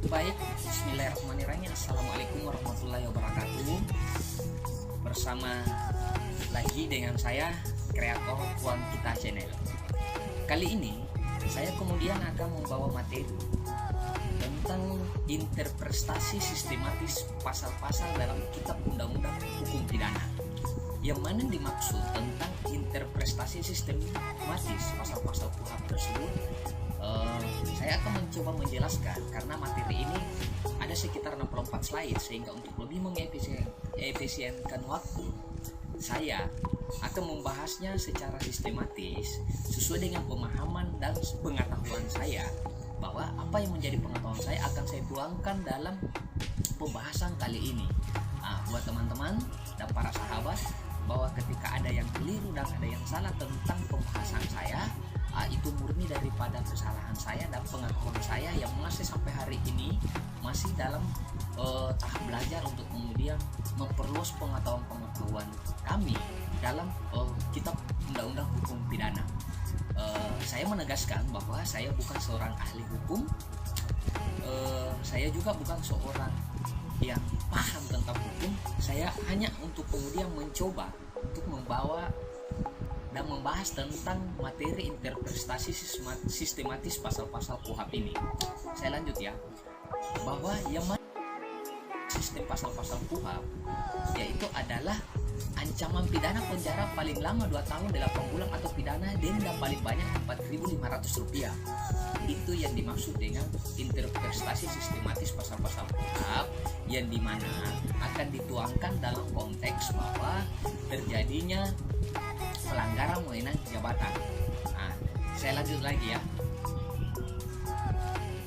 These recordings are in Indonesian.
Baik, bismillahirrahmanirrahim. Assalamualaikum warahmatullahi wabarakatuh. Bersama lagi dengan saya, kreator Uang Kita Channel. Kali ini saya kemudian akan membawa materi tentang interpretasi sistematis pasal-pasal dalam Kitab Undang-Undang Hukum Pidana. Yang mana dimaksud tentang interpretasi sistematis pasal-pasal KUHP tersebut, saya akan mencoba menjelaskan karena materi ini ada sekitar 64 slide, sehingga untuk lebih mengefisienkan waktu, saya akan membahasnya secara sistematis sesuai dengan pemahaman dan pengetahuan saya, bahwa apa yang menjadi pengetahuan saya akan saya tuangkan dalam pembahasan kali ini. Buat teman-teman dan para sahabat, bahwa ketika ada yang keliru dan ada yang salah tentang pembahasan saya, itu murni daripada kesalahan saya dan pengetahuan saya yang masih sampai hari ini masih dalam tahap belajar untuk kemudian memperluas pengetahuan kami dalam Kitab Undang-Undang Hukum Pidana. Saya menegaskan bahwa saya bukan seorang ahli hukum, saya juga bukan seorang yang paham tentang hukum. Saya hanya untuk kemudian mencoba untuk membawa dan membahas tentang materi interpretasi sistematis pasal-pasal KUHP ini. Saya lanjut ya, bahwa yang mana sistem pasal-pasal KUHP yaitu adalah ancaman pidana penjara paling lama 2 tahun 8 bulan atau pidana denda paling banyak Rp4.500. Itu yang dimaksud dengan interpretasi sistematis pasal-pasal KUHP, yang dimana akan dituangkan dalam konteks bahwa terjadinya pelanggaran wewenang jabatan. Saya lanjut lagi ya,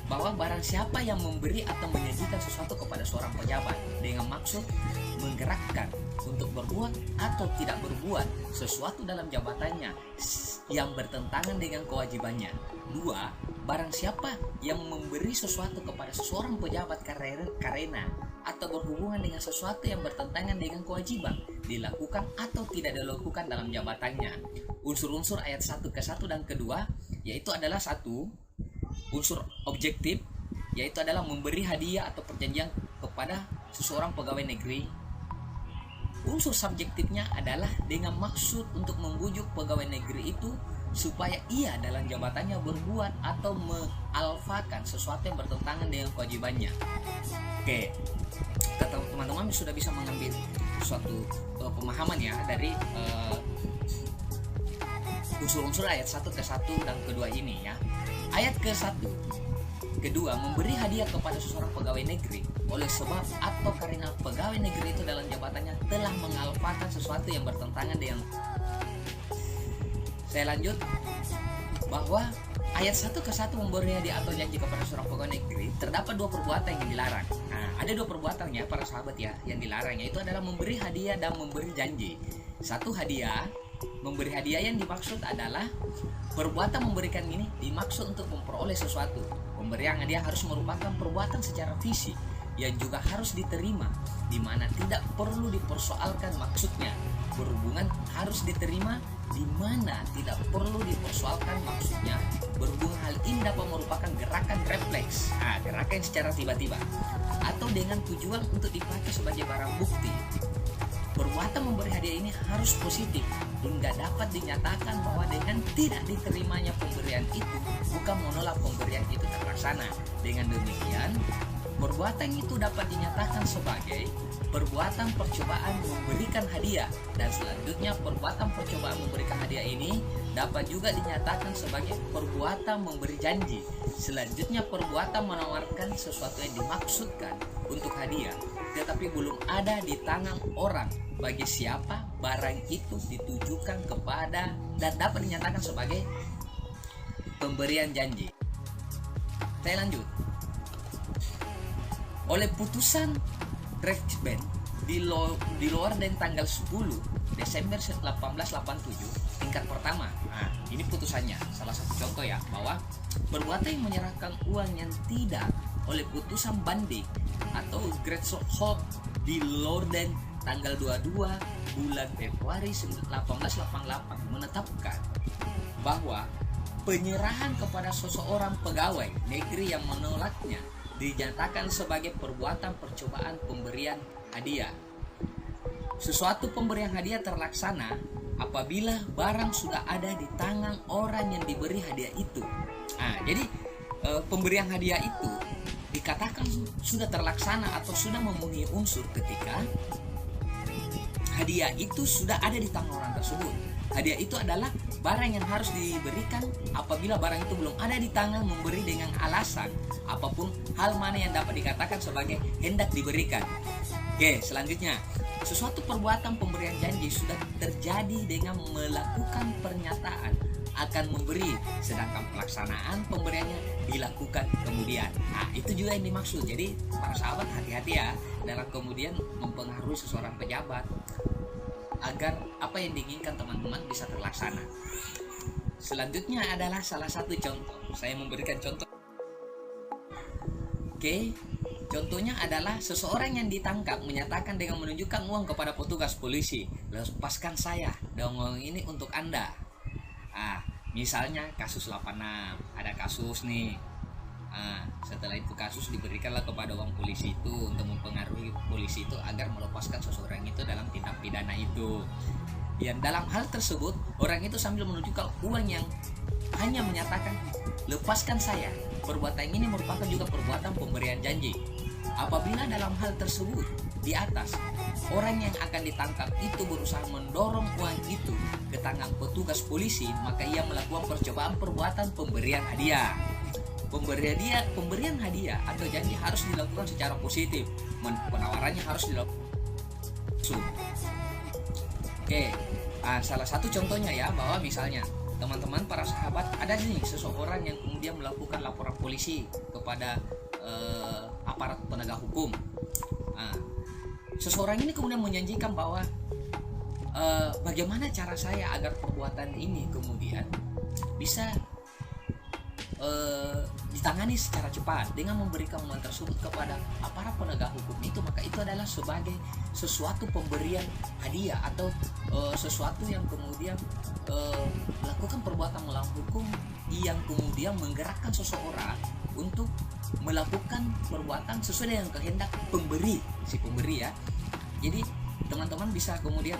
bahwa barang siapa yang memberi atau menyajikan sesuatu kepada seorang pejabat dengan maksud menggerakkan untuk berbuat atau tidak berbuat sesuatu dalam jabatannya yang bertentangan dengan kewajibannya. 2. Barang siapa yang memberi sesuatu kepada seseorang pejabat karena atau berhubungan dengan sesuatu yang bertentangan dengan kewajiban dilakukan atau tidak dilakukan dalam jabatannya. Unsur-unsur ayat 1 ke 1 dan kedua yaitu adalah 1. Unsur objektif yaitu adalah memberi hadiah atau perjanjian kepada seseorang pegawai negeri. Unsur subjektifnya adalah dengan maksud untuk membujuk pegawai negeri itu supaya ia dalam jabatannya berbuat atau mengalfakan sesuatu yang bertentangan dengan kewajibannya. Oke, teman-teman sudah bisa mengambil suatu pemahaman ya dari unsur-unsur ayat 1 ke 1 dan kedua ini ya. Ayat ke 1 kedua, memberi hadiah kepada seseorang pegawai negeri oleh sebab atau karena pegawai negeri itu dalam jabatannya telah mengalfakan sesuatu yang bertentangan dengan. Saya lanjut, bahwa ayat 1 ke 1 memberi hadiah atau janji kepada seorang pegawai negeri terdapat 2 perbuatan yang dilarang. Ada 2 perbuatan ya para sahabat ya yang dilarang, yaitu adalah memberi hadiah dan memberi janji. 1 hadiah, memberi hadiah yang dimaksud adalah perbuatan memberikan ini dimaksud untuk memperoleh sesuatu. Pemberian hadiah harus merupakan perbuatan secara fisik yang juga harus diterima, di mana tidak perlu dipersoalkan maksudnya. Berhubungan harus diterima, di mana tidak perlu dipersoalkan maksudnya. Berhubung hal ini dapat merupakan gerakan refleks, gerakan secara tiba-tiba, atau dengan tujuan untuk dipakai sebagai barang bukti. Perbuatan memberi hadiah ini harus positif hingga dapat dinyatakan bahwa dengan tidak diterimanya pemberian itu bukan menolak pemberian itu terlaksana. Dengan demikian, perbuatan itu dapat dinyatakan sebagai perbuatan percobaan memberikan hadiah, dan selanjutnya perbuatan percobaan memberikan hadiah ini dapat juga dinyatakan sebagai perbuatan memberi janji. Selanjutnya perbuatan menawarkan sesuatu yang dimaksudkan untuk hadiah tetapi belum ada di tangan orang bagi siapa barang itu ditujukan kepada, dan dapat dinyatakan sebagai pemberian janji. Saya lanjut. Oleh putusan Rechtsbank di luar dan tanggal 10 Desember 1887 tingkat pertama. Ini putusannya, salah satu contoh ya, bahwa perbuatan yang menyerahkan uang yang tidak oleh putusan banding atau Gershhoff di Lorden tanggal 22 bulan Februari 1888 menetapkan bahwa penyerahan kepada seseorang pegawai negeri yang menolaknya dinyatakan sebagai perbuatan percobaan pemberian hadiah. Sesuatu pemberian hadiah terlaksana apabila barang sudah ada di tangan orang yang diberi hadiah itu. Jadi pemberian hadiah itu dikatakan sudah terlaksana atau sudah memenuhi unsur ketika hadiah itu sudah ada di tangan orang tersebut. Hadiah itu adalah barang yang harus diberikan apabila barang itu belum ada di tangan, memberi dengan alasan apapun hal mana yang dapat dikatakan sebagai hendak diberikan. Oke, selanjutnya, sesuatu perbuatan pemberian janji sudah terjadi dengan melakukan pernyataan akan memberi, sedangkan pelaksanaan pemberiannya dilakukan kemudian. Itu juga yang dimaksud. Jadi para sahabat hati-hati ya dalam kemudian mempengaruhi seseorang pejabat agar apa yang diinginkan teman-teman bisa terlaksana. Selanjutnya adalah salah satu contoh. Saya memberikan contoh. Oke, contohnya adalah seseorang yang ditangkap menyatakan dengan menunjukkan uang kepada petugas polisi, lepaskan saya, dan uang ini untuk Anda. Misalnya kasus 86, ada kasus nih. Setelah itu kasus diberikanlah kepada uang polisi itu untuk mempengaruhi polisi itu agar melepaskan seseorang itu dalam tindak pidana itu. Yang dalam hal tersebut orang itu sambil menunjukkan uang yang hanya menyatakan lepaskan saya. Perbuatan ini merupakan juga perbuatan pemberian janji. Apabila dalam hal tersebut di atas orang yang akan ditangkap itu berusaha mendorong uang itu ke tangan petugas polisi, maka ia melakukan percobaan perbuatan pemberian hadiah. Pemberian hadiah atau janji harus dilakukan secara positif. Penawarannya harus dilakukan. Oke, salah satu contohnya ya, bahwa misalnya teman-teman para sahabat, ada nih seseorang yang kemudian melakukan laporan polisi kepada aparat penegak hukum. Seseorang ini kemudian menjanjikan bahwa bagaimana cara saya agar perbuatan ini kemudian bisa ditangani secara cepat dengan memberikan uang tersebut kepada aparat penegak hukum itu, maka itu adalah sebagai sesuatu pemberian hadiah atau sesuatu yang kemudian melakukan perbuatan melawan hukum yang kemudian menggerakkan seseorang untuk melakukan perbuatan sesuai dengan kehendak pemberi, si pemberi ya. Jadi teman-teman bisa kemudian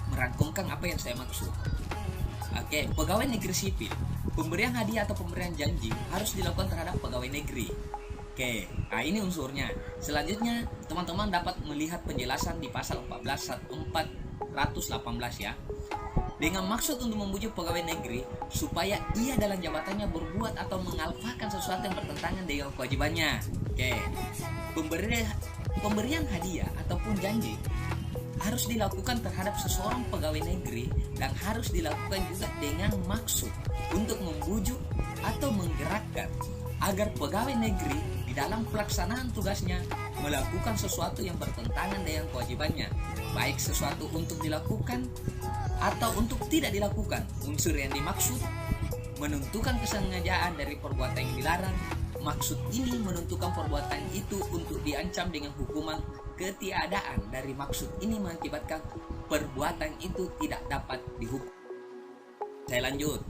merangkumkan apa yang saya maksud. Oke, pegawai negeri sipil, pemberian hadiah atau pemberian janji harus dilakukan terhadap pegawai negeri. Oke, ini unsurnya. Selanjutnya teman-teman dapat melihat penjelasan di pasal 418 ya. Dengan maksud untuk membujuk pegawai negeri supaya ia dalam jabatannya berbuat atau mengalahkan sesuatu yang bertentangan dengan kewajibannya. Oke, pemberian hadiah ataupun janji harus dilakukan terhadap seseorang pegawai negeri dan harus dilakukan juga dengan maksud untuk membujuk atau menggerakkan agar pegawai negeri di dalam pelaksanaan tugasnya melakukan sesuatu yang bertentangan dengan kewajibannya, baik sesuatu untuk dilakukan atau untuk tidak dilakukan. Unsur yang dimaksud menentukan kesengajaan dari perbuatan yang dilarang. Maksud ini menentukan perbuatan itu untuk diancam dengan hukuman ketiadaan dari maksud ini mengakibatkan perbuatan itu tidak dapat dihukum. Saya lanjut.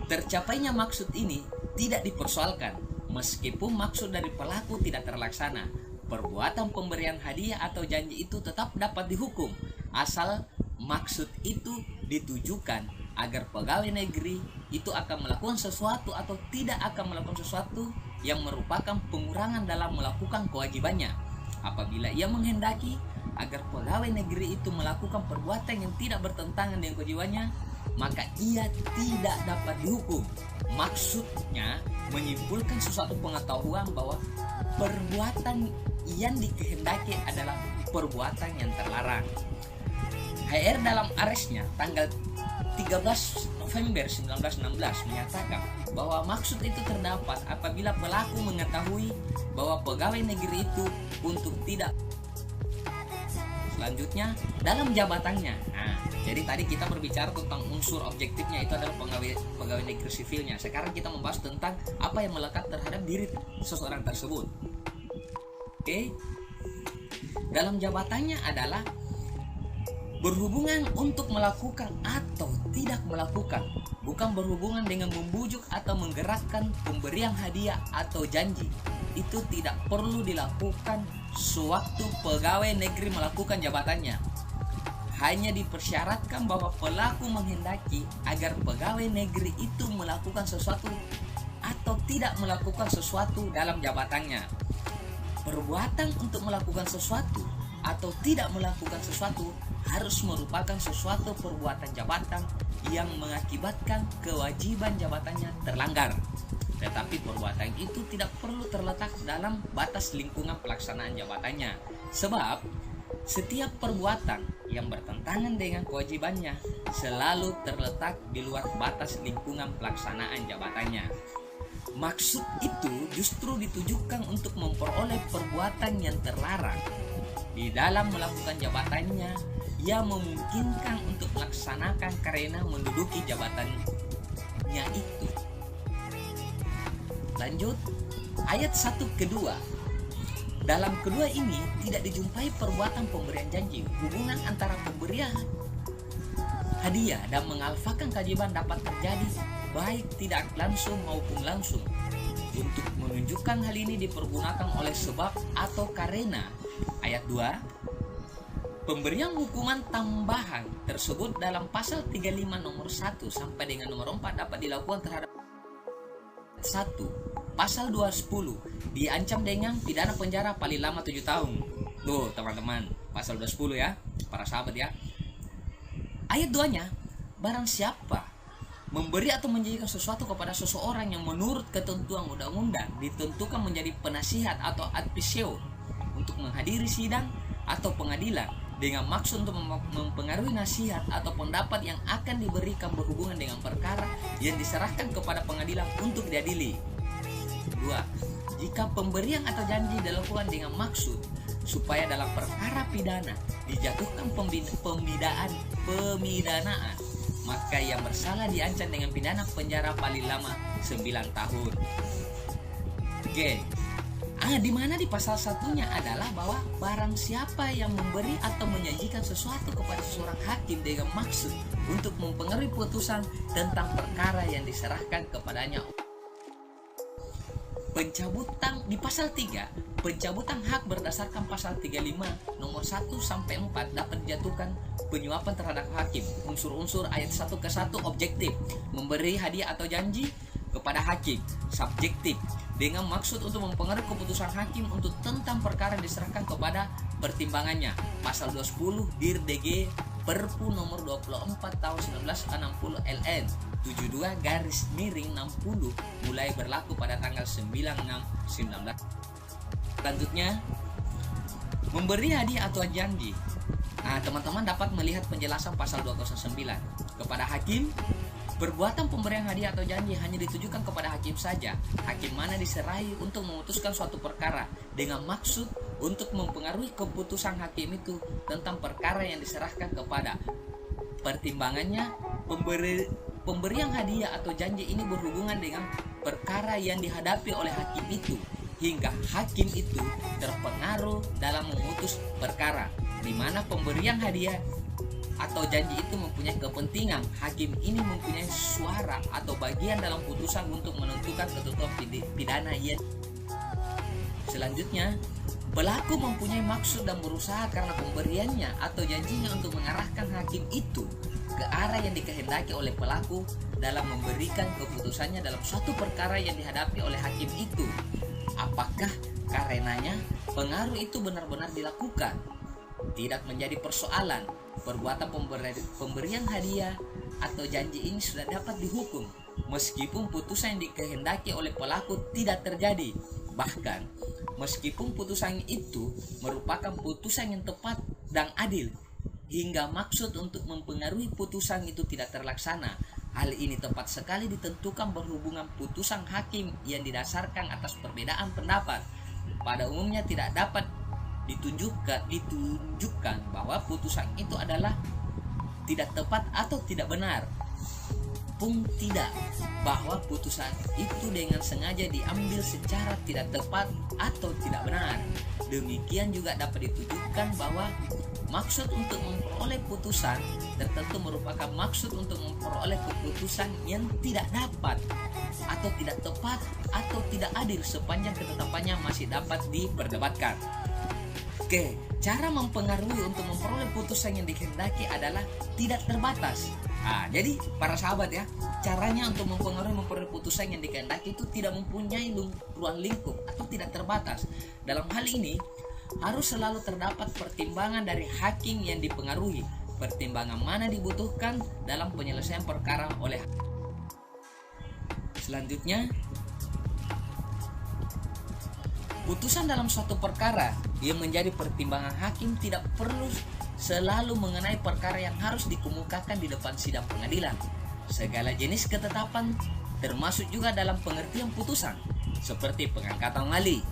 Tercapainya maksud ini tidak dipersoalkan meskipun maksud dari pelaku tidak terlaksana. Perbuatan pemberian hadiah atau janji itu tetap dapat dihukum asal maksud itu ditujukan agar pegawai negeri itu akan melakukan sesuatu atau tidak akan melakukan sesuatu yang merupakan pengurangan dalam melakukan kewajibannya. Apabila ia menghendaki agar pegawai negeri itu melakukan perbuatan yang tidak bertentangan dengan kewajibannya, maka ia tidak dapat dihukum. Maksudnya menyimpulkan sesuatu pengetahuan bahwa perbuatan yang dikehendaki adalah perbuatan yang terlarang. HR dalam aresnya tanggal 13 November 1916 menyatakan bahwa maksud itu terdapat apabila pelaku mengetahui bahwa pegawai negeri itu untuk tidak. Selanjutnya dalam jabatannya. Jadi tadi kita berbicara tentang unsur objektifnya itu adalah pegawai negeri sipilnya. Sekarang kita membahas tentang apa yang melekat terhadap diri seseorang tersebut. Oke. Dalam jabatannya adalah Berhubungan untuk melakukan atau tidak melakukan, bukan berhubungan dengan membujuk atau menggerakkan pemberian hadiah atau janji. Itu tidak perlu dilakukan sewaktu pegawai negeri melakukan jabatannya. Hanya dipersyaratkan bahwa pelaku menghendaki agar pegawai negeri itu melakukan sesuatu atau tidak melakukan sesuatu dalam jabatannya. Perbuatan untuk melakukan sesuatu atau tidak melakukan sesuatu harus merupakan sesuatu perbuatan jabatan yang mengakibatkan kewajiban jabatannya terlanggar. Tetapi perbuatan itu tidak perlu terletak dalam batas lingkungan pelaksanaan jabatannya. Sebab setiap perbuatan yang bertentangan dengan kewajibannya selalu terletak di luar batas lingkungan pelaksanaan jabatannya. Maksud itu justru ditujukan untuk memperoleh perbuatan yang terlarang di dalam melakukan jabatannya yang memungkinkan untuk melaksanakan karena menduduki jabatannya itu. Lanjut, ayat 1 kedua. Dalam kedua ini tidak dijumpai perbuatan pemberian janji. Hubungan antara pemberian hadiah dan mengalfakan kewajiban dapat terjadi baik tidak langsung maupun langsung. Untuk menunjukkan hal ini dipergunakan oleh sebab atau karena. Ayat 2, pemberian hukuman tambahan tersebut dalam pasal 35 nomor 1 sampai dengan nomor 4 dapat dilakukan terhadap 1. Pasal 210 diancam dengan pidana penjara paling lama 7 tahun. Tuh teman-teman, pasal 210 ya, para sahabat ya. Ayat 2-nya, barang siapa memberi atau menjanjikan sesuatu kepada seseorang yang menurut ketentuan undang-undang ditentukan menjadi penasihat atau advisor untuk menghadiri sidang atau pengadilan dengan maksud untuk mempengaruhi nasihat atau pendapat yang akan diberikan berhubungan dengan perkara yang diserahkan kepada pengadilan untuk diadili. 2. Jika pemberian atau janji dilakukan dengan maksud supaya dalam perkara pidana dijatuhkan pemidanaan, maka yang bersalah diancam dengan pidana penjara paling lama 9 tahun. Oke. Di mana di pasal satunya adalah bahwa barang siapa yang memberi atau menjanjikan sesuatu kepada seorang hakim dengan maksud untuk mempengaruhi putusan tentang perkara yang diserahkan kepadanya. Pencabutan di pasal 3, pencabutan hak berdasarkan pasal 35 nomor 1 sampai 4 dapat dijatuhkan penyuapan terhadap hakim. Unsur-unsur ayat 1 ke 1 objektif, memberi hadiah atau janji kepada hakim subjektif dengan maksud untuk mempengaruhi keputusan hakim untuk tentang perkara yang diserahkan kepada pertimbangannya. Pasal 210 Dir DG Perpu nomor 24 tahun 1960 LN 72/60 mulai berlaku pada tanggal 9/6/19. Selanjutnya, memberi hadiah atau janji. Teman-teman dapat melihat penjelasan pasal 209 kepada hakim. Perbuatan pemberian hadiah atau janji hanya ditujukan kepada hakim saja. Hakim mana diserahi untuk memutuskan suatu perkara dengan maksud untuk mempengaruhi keputusan hakim itu tentang perkara yang diserahkan kepada pertimbangannya. Pemberian hadiah atau janji ini berhubungan dengan perkara yang dihadapi oleh hakim itu hingga hakim itu terpengaruh dalam memutus perkara, di mana pemberian hadiah atau janji itu mempunyai kepentingan. Hakim ini mempunyai suara atau bagian dalam putusan untuk menentukan ketentuan pidana yang. Selanjutnya, pelaku mempunyai maksud dan berusaha karena pemberiannya atau janjinya untuk mengarahkan hakim itu ke arah yang dikehendaki oleh pelaku dalam memberikan keputusannya dalam suatu perkara yang dihadapi oleh hakim itu. Apakah karenanya pengaruh itu benar-benar dilakukan? Tidak menjadi persoalan. Perbuatan pemberian hadiah atau janji ini sudah dapat dihukum meskipun putusan yang dikehendaki oleh pelaku tidak terjadi. Bahkan meskipun putusan itu merupakan putusan yang tepat dan adil hingga maksud untuk mempengaruhi putusan itu tidak terlaksana. Hal ini tepat sekali ditentukan berhubungan putusan hakim yang didasarkan atas perbedaan pendapat. Pada umumnya tidak dapat ditunjukkan bahwa putusan itu adalah tidak tepat atau tidak benar. maupun tidak, bahwa putusan itu dengan sengaja diambil secara tidak tepat atau tidak benar. Demikian juga dapat ditujukan bahwa maksud untuk memperoleh putusan tertentu merupakan maksud untuk memperoleh keputusan yang tidak dapat atau tidak tepat atau tidak adil sepanjang ketetapannya masih dapat diperdebatkan. Oke, cara mempengaruhi untuk memperoleh putusan yang dikehendaki adalah tidak terbatas. Jadi para sahabat ya, caranya untuk memperoleh putusan yang dikehendaki itu tidak mempunyai ruang lingkup atau tidak terbatas. Dalam hal ini harus selalu terdapat pertimbangan dari hakim yang dipengaruhi. Pertimbangan mana dibutuhkan dalam penyelesaian perkara oleh. Selanjutnya, putusan dalam suatu perkara yang menjadi pertimbangan hakim tidak perlu selalu mengenai perkara yang harus dikemukakan di depan sidang pengadilan. Segala jenis ketetapan termasuk juga dalam pengertian putusan, seperti pengangkatan wali,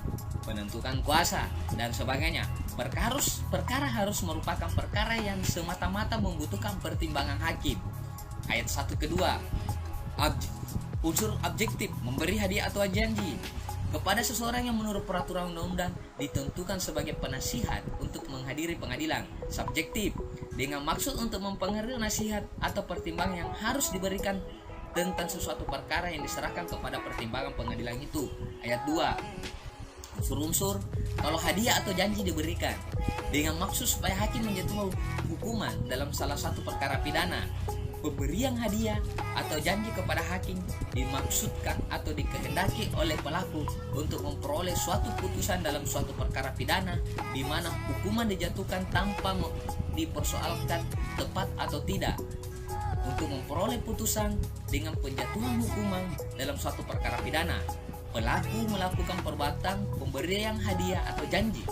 penentukan kuasa, dan sebagainya. Perkara harus merupakan perkara yang semata-mata membutuhkan pertimbangan hakim. Ayat 1 kedua, unsur objektif memberi hadiah atau janji kepada seseorang yang menurut peraturan undang-undang ditentukan sebagai penasihat untuk menghadiri pengadilan. Subjektif, dengan maksud untuk mempengaruhi nasihat atau pertimbangan yang harus diberikan tentang sesuatu perkara yang diserahkan kepada pertimbangan pengadilan itu. Ayat 2, unsur-unsur kalau hadiah atau janji diberikan dengan maksud supaya hakim menjatuhkan hukuman dalam salah satu perkara pidana. Pemberian hadiah atau janji kepada hakim dimaksudkan atau dikehendaki oleh pelaku untuk memperoleh suatu putusan dalam suatu perkara pidana di mana hukuman dijatuhkan tanpa dipersoalkan tepat atau tidak. Untuk memperoleh putusan dengan penjatuhan hukuman dalam suatu perkara pidana, pelaku melakukan perbuatan pemberian hadiah atau janji,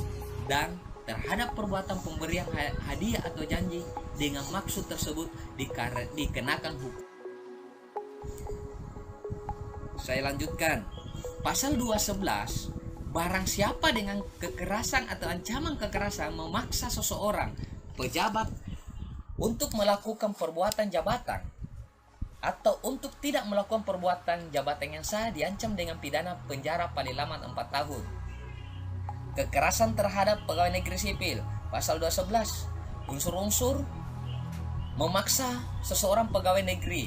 dan terhadap perbuatan pemberian hadiah atau janji dengan maksud tersebut dikenakan hukum. Saya lanjutkan. Pasal 211, barang siapa dengan kekerasan atau ancaman kekerasan memaksa seseorang pejabat untuk melakukan perbuatan jabatan atau untuk tidak melakukan perbuatan jabatan yang sah, diancam dengan pidana penjara paling lama 4 tahun. Kekerasan terhadap pegawai negeri sipil, pasal 211, unsur-unsur memaksa seseorang pegawai negeri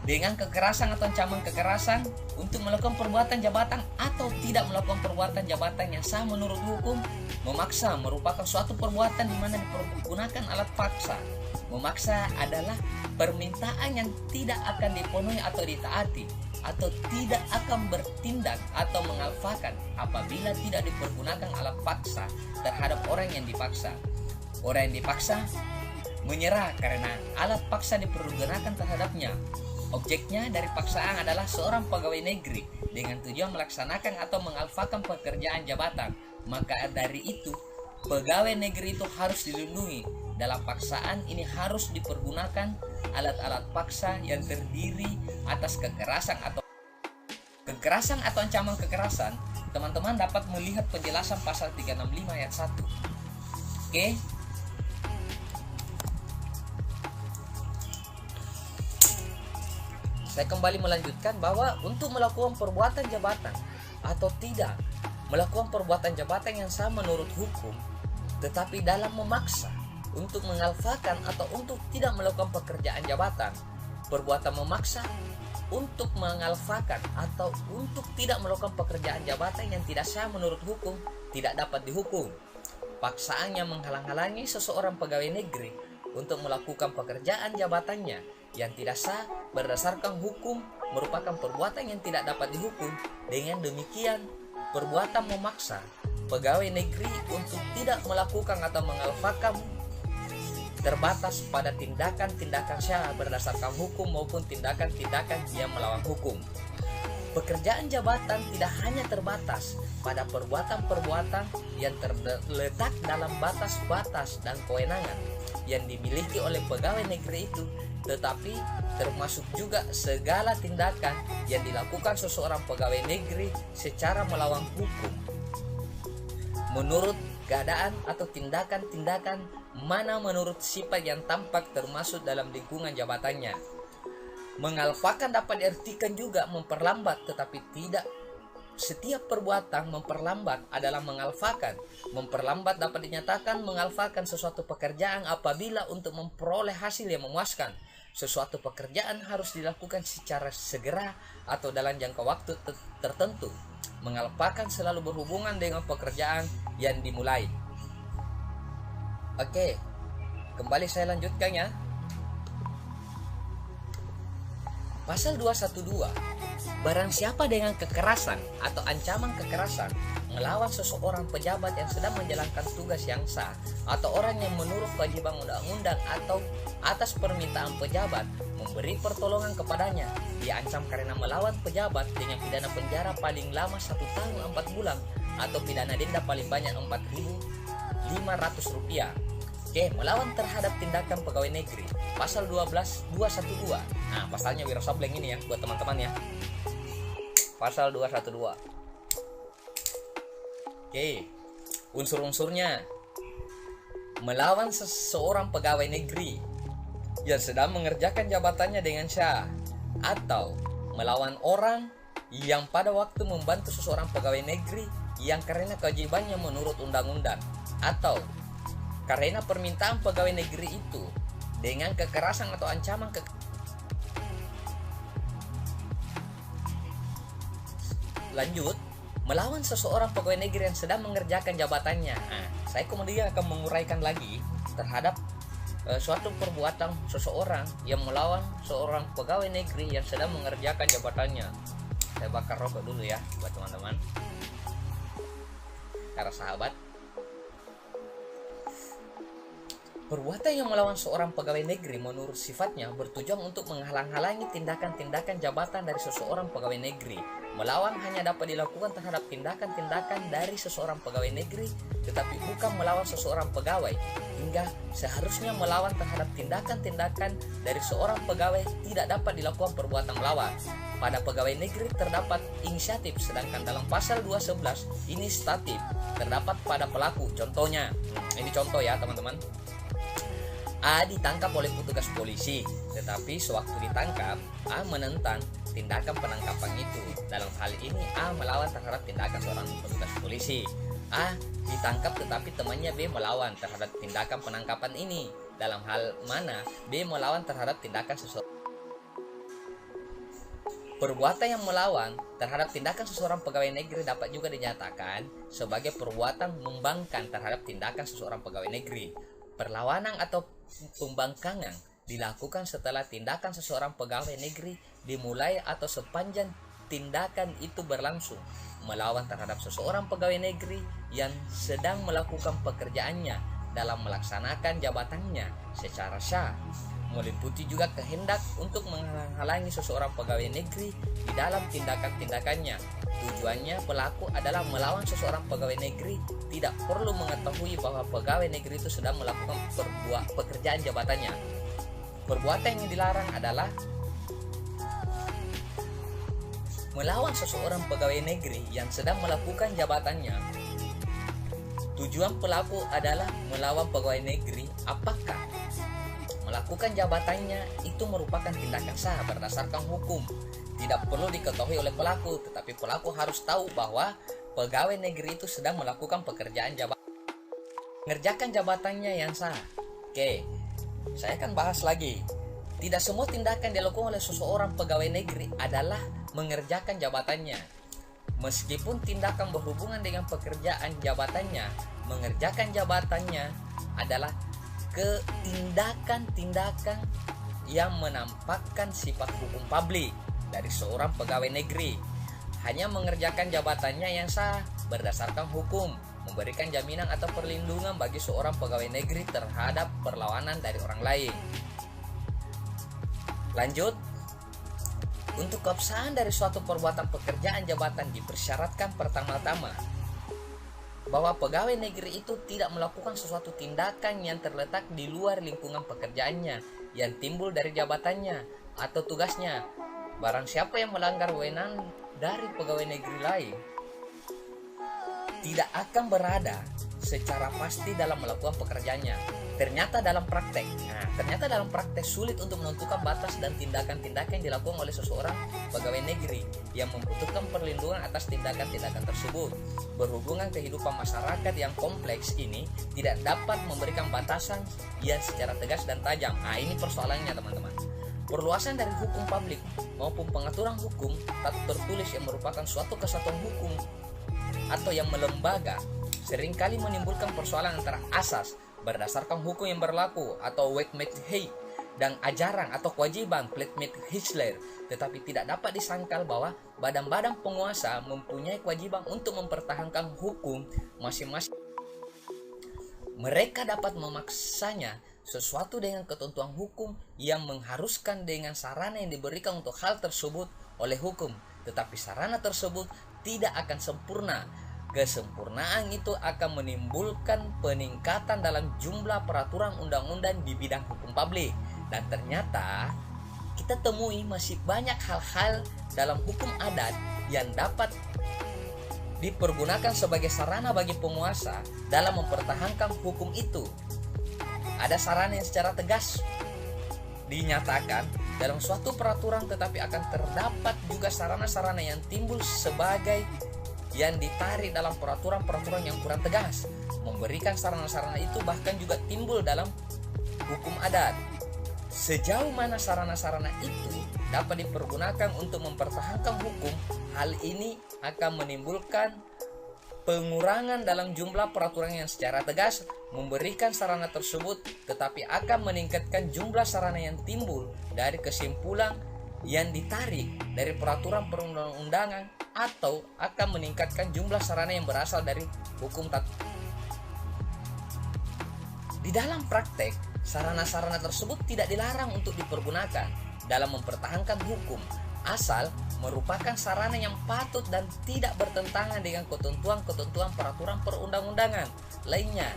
dengan kekerasan atau ancaman kekerasan untuk melakukan perbuatan jabatan atau tidak melakukan perbuatan jabatan yang sah menurut hukum. Memaksa merupakan suatu perbuatan di mana dipergunakan alat paksa. Memaksa adalah permintaan yang tidak akan dipenuhi atau ditaati, atau tidak akan bertindak atau mengalfakan apabila tidak dipergunakan alat paksa terhadap orang yang dipaksa. Orang yang dipaksa menyerah karena alat paksa dipergunakan terhadapnya. Objeknya dari paksaan adalah seorang pegawai negeri dengan tujuan melaksanakan atau mengalfakan pekerjaan jabatan. Maka dari itu, pegawai negeri itu harus dilindungi. Dalam paksaan ini harus dipergunakan alat-alat paksa yang terdiri atas kekerasan atau ancaman kekerasan. Teman-teman dapat melihat penjelasan pasal 365 ayat 1. Oke. Saya kembali melanjutkan bahwa untuk melakukan perbuatan jabatan atau tidak melakukan perbuatan jabatan yang sah menurut hukum, tetapi dalam memaksa untuk mengalfakan atau untuk tidak melakukan pekerjaan jabatan, perbuatan memaksa untuk mengalfakan atau untuk tidak melakukan pekerjaan jabatan yang tidak sah menurut hukum tidak dapat dihukum. Paksaan yang menghalang-halangi seseorang pegawai negeri untuk melakukan pekerjaan jabatannya yang tidak sah berdasarkan hukum merupakan perbuatan yang tidak dapat dihukum. Dengan demikian, perbuatan memaksa pegawai negeri untuk tidak melakukan atau mengalfakan terbatas pada tindakan-tindakan sah berdasarkan hukum maupun tindakan-tindakan yang melawan hukum. Pekerjaan jabatan tidak hanya terbatas pada perbuatan-perbuatan yang terletak dalam batas-batas dan kewenangan yang dimiliki oleh pegawai negeri itu, tetapi termasuk juga segala tindakan yang dilakukan seseorang pegawai negeri secara melawan hukum menurut keadaan atau tindakan-tindakan mana menurut sifat yang tampak termasuk dalam lingkungan jabatannya. Mengalfakan dapat diartikan juga memperlambat, tetapi tidak setiap perbuatan memperlambat adalah mengalfakan. Memperlambat dapat dinyatakan mengalfakan sesuatu pekerjaan apabila untuk memperoleh hasil yang memuaskan. Sesuatu pekerjaan harus dilakukan secara segera atau dalam jangka waktu tertentu. Mengalfakan selalu berhubungan dengan pekerjaan yang dimulai. Oke, kembali saya lanjutkan ya. Pasal 212, barang siapa dengan kekerasan atau ancaman kekerasan melawan seseorang pejabat yang sedang menjalankan tugas yang sah atau orang yang menurut kewajiban undang-undang atau atas permintaan pejabat memberi pertolongan kepadanya, diancam karena melawan pejabat dengan pidana penjara paling lama 1 tahun 4 bulan atau pidana denda paling banyak Rp4.500. Oke, melawan terhadap tindakan pegawai negeri, pasal 212. Nah, pasalnya Wiro Sableng ini ya buat teman-teman ya. Pasal 212. Oke, unsur-unsurnya. Melawan seseorang pegawai negeri yang sedang mengerjakan jabatannya dengan sah, atau melawan orang yang pada waktu membantu seseorang pegawai negeri yang karena kewajibannya menurut undang-undang, atau karena permintaan pegawai negeri itu dengan kekerasan atau ancaman Lanjut, melawan seseorang pegawai negeri yang sedang mengerjakan jabatannya. Nah, saya kemudian akan menguraikan lagi terhadap suatu perbuatan seseorang yang melawan seorang pegawai negeri yang sedang mengerjakan jabatannya. Saya bakar rokok dulu ya buat teman-teman. Para sahabat, perbuatan yang melawan seorang pegawai negeri menurut sifatnya bertujuan untuk menghalang-halangi tindakan-tindakan jabatan dari seseorang pegawai negeri. Melawan hanya dapat dilakukan terhadap tindakan-tindakan dari seseorang pegawai negeri, tetapi bukan melawan seseorang pegawai. Hingga seharusnya melawan terhadap tindakan-tindakan dari seorang pegawai tidak dapat dilakukan perbuatan melawan. Pada pegawai negeri terdapat inisiatif, sedangkan dalam pasal 211 ini statif, terdapat pada pelaku. Contohnya, ini contoh ya teman-teman. A ditangkap oleh petugas polisi, tetapi sewaktu ditangkap A menentang tindakan penangkapan itu. Dalam hal ini A melawan terhadap tindakan seorang petugas polisi. A ditangkap tetapi temannya B melawan terhadap tindakan penangkapan ini. Dalam hal mana B melawan terhadap tindakan seseorang. Perbuatan yang melawan terhadap tindakan seseorang pegawai negeri dapat juga dinyatakan sebagai perbuatan membangkang terhadap tindakan seseorang pegawai negeri. Perlawanan atau pembangkangan dilakukan setelah tindakan seseorang pegawai negeri dimulai atau sepanjang tindakan itu berlangsung. Melawan terhadap seseorang pegawai negeri yang sedang melakukan pekerjaannya dalam melaksanakan jabatannya secara sah, meliputi juga kehendak untuk menghalangi seseorang pegawai negeri di dalam tindakan-tindakannya. Tujuannya pelaku adalah melawan seseorang pegawai negeri tidak perlu mengetahui bahwa pegawai negeri itu sedang melakukan pekerjaan jabatannya. Perbuatan yang dilarang adalah melawan seseorang pegawai negeri yang sedang melakukan jabatannya. Tujuan pelaku adalah melawan pegawai negeri apakah melakukan jabatannya itu merupakan tindakan sah berdasarkan hukum. Tidak perlu diketahui oleh pelaku, tetapi pelaku harus tahu bahwa pegawai negeri itu sedang melakukan pekerjaan jabatan, mengerjakan jabatannya yang sah. Oke, saya akan bahas lagi. Tidak semua tindakan dilakukan oleh seseorang pegawai negeri adalah mengerjakan jabatannya. Meskipun tindakan berhubungan dengan pekerjaan jabatannya, mengerjakan jabatannya adalah tindakan-tindakan yang menampakkan sifat hukum publik dari seorang pegawai negeri. Hanya mengerjakan jabatannya yang sah berdasarkan hukum, memberikan jaminan atau perlindungan bagi seorang pegawai negeri terhadap perlawanan dari orang lain. Lanjut, untuk keabsahan dari suatu perbuatan pekerjaan jabatan dipersyaratkan pertama-tama bahwa pegawai negeri itu tidak melakukan sesuatu tindakan yang terletak di luar lingkungan pekerjaannya yang timbul dari jabatannya atau tugasnya. Barang siapa yang melanggar wewenang dari pegawai negeri lain tidak akan berada secara pasti dalam melakukan pekerjaannya. Ternyata dalam praktek sulit untuk menentukan batas dan tindakan-tindakan yang dilakukan oleh seseorang pegawai negeri yang membutuhkan perlindungan atas tindakan-tindakan tersebut. Berhubungan kehidupan masyarakat yang kompleks ini tidak dapat memberikan batasan yang secara tegas dan tajam. Ini persoalannya teman-teman. Perluasan dari hukum publik maupun pengaturan hukum tak tertulis yang merupakan suatu kesatuan hukum atau yang melembaga seringkali menimbulkan persoalan antara asas berdasarkan hukum yang berlaku atau Westminster dan ajaran atau kewajiban Plattmate-Hessler, tetapi tidak dapat disangkal bahwa badan-badan penguasa mempunyai kewajiban untuk mempertahankan hukum masing-masing. Mereka dapat memaksanya sesuatu dengan ketentuan hukum yang mengharuskan dengan sarana yang diberikan untuk hal tersebut oleh hukum, tetapi sarana tersebut tidak akan sempurna. Kesempurnaan itu akan menimbulkan peningkatan dalam jumlah peraturan undang-undang di bidang hukum publik. Dan ternyata kita temui masih banyak hal-hal dalam hukum adat yang dapat dipergunakan sebagai sarana bagi penguasa dalam mempertahankan hukum itu. Ada sarana yang secara tegas dinyatakan dalam suatu peraturan, tetapi akan terdapat juga sarana-sarana yang timbul sebagai yang ditarik dalam peraturan-peraturan yang kurang tegas. Memberikan sarana-sarana itu bahkan juga timbul dalam hukum adat. Sejauh mana sarana-sarana itu dapat dipergunakan untuk mempertahankan hukum, hal ini akan menimbulkan pengurangan dalam jumlah peraturan yang secara tegas memberikan sarana tersebut, tetapi akan meningkatkan jumlah sarana yang timbul dari kesimpulan yang ditarik dari peraturan perundang-undangan, atau akan meningkatkan jumlah sarana yang berasal dari hukum Di dalam praktek, sarana-sarana tersebut tidak dilarang untuk dipergunakan dalam mempertahankan hukum, asal merupakan sarana yang patut dan tidak bertentangan dengan ketentuan-ketentuan peraturan perundang-undangan lainnya.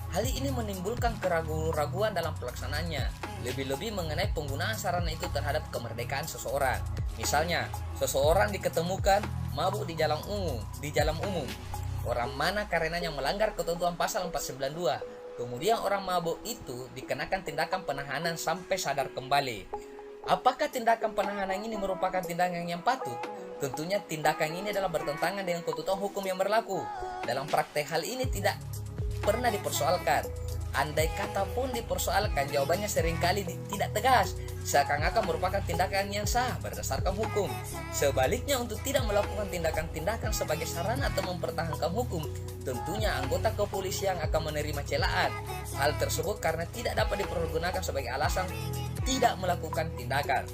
Hal ini menimbulkan keraguan-raguan dalam pelaksanaannya, lebih-lebih mengenai penggunaan sarana itu terhadap kemerdekaan seseorang. Misalnya, seseorang diketemukan mabuk di jalan umum. Orang mana karenanya melanggar ketentuan pasal 492. Kemudian orang mabuk itu dikenakan tindakan penahanan sampai sadar kembali. Apakah tindakan penahanan ini merupakan tindakan yang patut? Tentunya tindakan ini adalah bertentangan dengan ketentuan hukum yang berlaku. Dalam praktek hal ini tidak pernah dipersoalkan. Andai kata pun dipersoalkan, jawabannya seringkali tidak tegas, seakan-akan merupakan tindakan yang sah berdasarkan hukum. Sebaliknya, untuk tidak melakukan tindakan-tindakan sebagai sarana atau mempertahankan hukum, tentunya anggota kepolisian akan menerima celaan. Hal tersebut karena tidak dapat dipergunakan sebagai alasan tidak melakukan tindakan.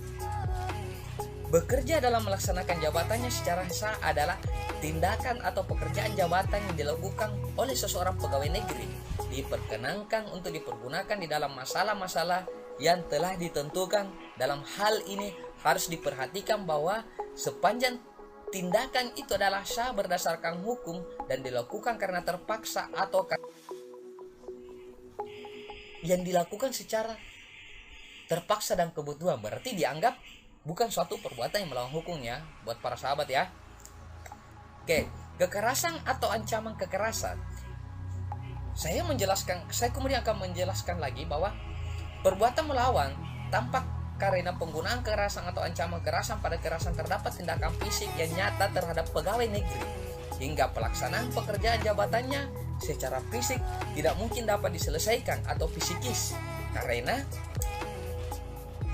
Bekerja dalam melaksanakan jabatannya secara sah adalah tindakan atau pekerjaan jabatan yang dilakukan oleh seseorang pegawai negeri, diperkenankan untuk dipergunakan di dalam masalah-masalah yang telah ditentukan. Dalam hal ini harus diperhatikan bahwa sepanjang tindakan itu adalah sah berdasarkan hukum dan dilakukan karena terpaksa atau yang dilakukan secara terpaksa dan kebutuhan, berarti dianggap bukan suatu perbuatan yang melawan hukum ya, buat para sahabat ya. Oke, kekerasan atau ancaman kekerasan. Saya kemudian akan menjelaskan lagi bahwa perbuatan melawan tampak karena penggunaan kekerasan atau ancaman kekerasan. Pada kekerasan terdapat tindakan fisik yang nyata terhadap pegawai negeri, hingga pelaksanaan pekerjaan jabatannya secara fisik tidak mungkin dapat diselesaikan atau psikis, karena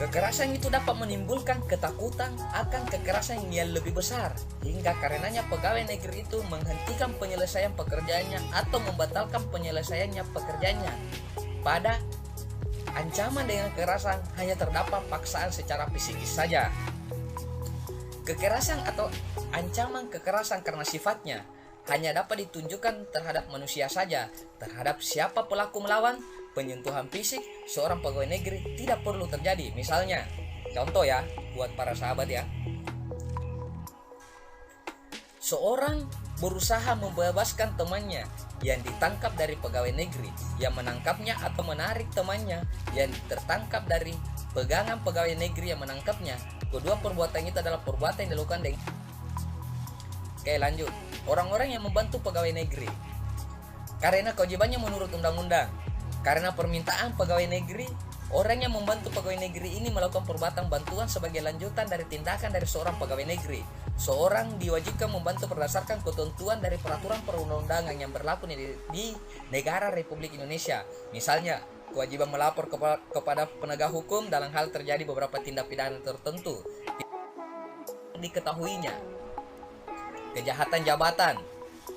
kekerasan itu dapat menimbulkan ketakutan akan kekerasan yang lebih besar, hingga karenanya pegawai negeri itu menghentikan penyelesaian pekerjaannya atau membatalkan penyelesaiannya pekerjaannya. Pada ancaman dengan kekerasan hanya terdapat paksaan secara psikis saja. Kekerasan atau ancaman kekerasan karena sifatnya hanya dapat ditunjukkan terhadap manusia saja. Terhadap siapa pelaku melawan, penyentuhan fisik seorang pegawai negeri tidak perlu terjadi. Misalnya, contoh ya buat para sahabat ya, seorang berusaha membebaskan temannya yang ditangkap dari pegawai negeri, yang menangkapnya atau menarik temannya yang tertangkap dari pegangan pegawai negeri yang menangkapnya. Kedua perbuatan itu adalah perbuatan yang dilakukan dengan... Oke, lanjut. Orang-orang yang membantu pegawai negeri. Karena kewajibannya menurut undang-undang. Karena permintaan pegawai negeri, orang yang membantu pegawai negeri ini melakukan perbuatan bantuan sebagai lanjutan dari tindakan dari seorang pegawai negeri. Seorang diwajibkan membantu berdasarkan ketentuan dari peraturan perundang-undangan yang berlaku di negara Republik Indonesia. Misalnya, kewajiban melapor kepada penegak hukum dalam hal terjadi beberapa tindak pidana tertentu diketahuinya. Kejahatan jabatan.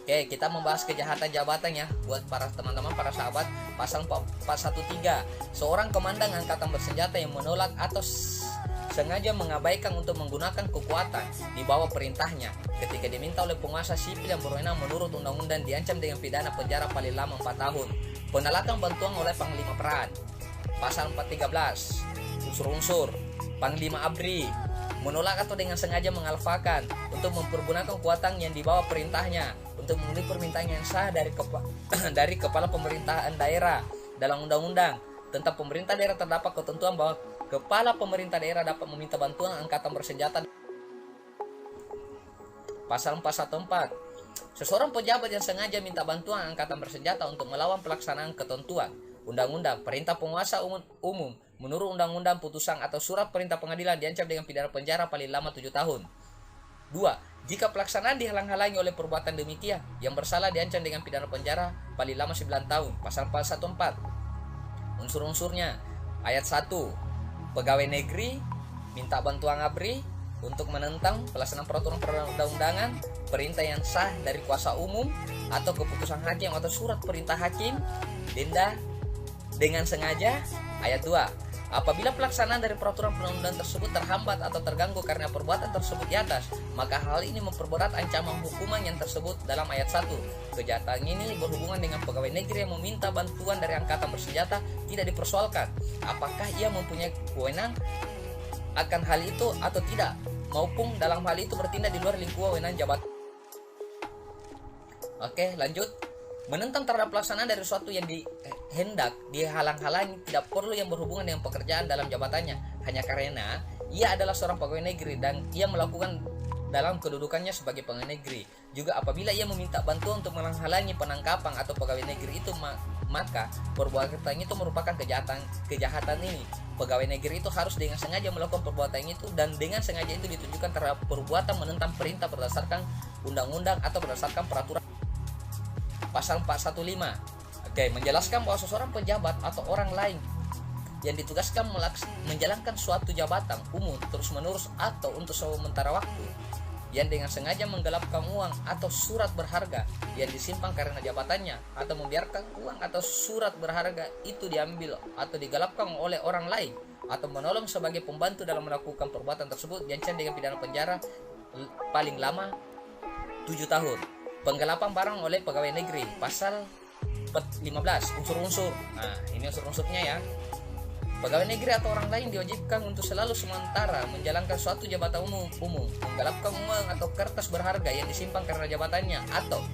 Oke, kita membahas kejahatan jabatan ya buat para teman-teman, para sahabat. Pasal 413. Seorang komandan angkatan bersenjata yang menolak atau sengaja mengabaikan untuk menggunakan kekuatan di bawah perintahnya ketika diminta oleh penguasa sipil yang berwenang menurut undang-undang diancam dengan pidana penjara paling lama 4 tahun. Penolakan bantuan oleh Panglima Peran. Pasal 413. Unsur-unsur. Panglima ABRI menolak atau dengan sengaja mengalfakan untuk mempergunakan kekuatan yang di bawah perintahnya untuk memenuhi permintaan yang sah dari kepala pemerintahan daerah. Dalam undang-undang tentang pemerintah daerah terdapat ketentuan bahwa kepala pemerintah daerah dapat meminta bantuan angkatan bersenjata. Pasal 414. Seseorang pejabat yang sengaja minta bantuan angkatan bersenjata untuk melawan pelaksanaan ketentuan undang-undang, perintah penguasa umum menurut undang-undang, putusan atau surat perintah pengadilan diancam dengan pidana penjara paling lama 7 tahun. 2. Jika pelaksanaan dihalang-halangi oleh perbuatan demikian, yang bersalah diancam dengan pidana penjara paling lama 9 tahun. Pasal 414. Unsur-unsurnya. Ayat 1. Pegawai negeri minta bantuan ABRI untuk menentang pelaksanaan peraturan perundang-undangan, perintah yang sah dari kuasa umum atau keputusan hakim atau surat perintah hakim, denda dengan sengaja. Ayat 2. Apabila pelaksanaan dari peraturan perundang-undangan tersebut terhambat atau terganggu karena perbuatan tersebut di atas, maka hal ini memperberat ancaman hukuman yang tersebut dalam ayat 1. Kejahatan ini berhubungan dengan pegawai negeri yang meminta bantuan dari angkatan bersenjata tidak dipersoalkan apakah ia mempunyai wewenang akan hal itu atau tidak, maupun dalam hal itu bertindak di luar lingkup wewenang jabatan. Oke, lanjut. Menentang terhadap pelaksanaan dari sesuatu yang hendak dihalang-halangi tidak perlu yang berhubungan dengan pekerjaan dalam jabatannya, hanya karena ia adalah seorang pegawai negeri dan ia melakukan dalam kedudukannya sebagai pegawai negeri. Juga apabila ia meminta bantuan untuk menghalangi penangkapan atau pegawai negeri itu, maka perbuatan itu merupakan kejahatan ini. Pegawai negeri itu harus dengan sengaja melakukan perbuatan itu, dan dengan sengaja itu ditunjukkan terhadap perbuatan menentang perintah berdasarkan undang-undang atau berdasarkan peraturan. Pasal 415. Oke, menjelaskan bahwa seseorang pejabat atau orang lain yang ditugaskan menjalankan suatu jabatan umum terus-menerus atau untuk sementara waktu yang dengan sengaja menggelapkan uang atau surat berharga yang disimpan karena jabatannya, atau membiarkan uang atau surat berharga itu diambil atau digelapkan oleh orang lain, atau menolong sebagai pembantu dalam melakukan perbuatan tersebut, diancam dengan pidana penjara paling lama 7 tahun. Penggelapan barang oleh pegawai negeri. Pasal 15. Unsur-unsur. Nah, ini unsur-unsurnya ya. Pegawai negeri atau orang lain diwajibkan untuk selalu sementara menjalankan suatu jabatan umum, menggelapkan uang atau kertas berharga yang disimpan karena jabatannya, atau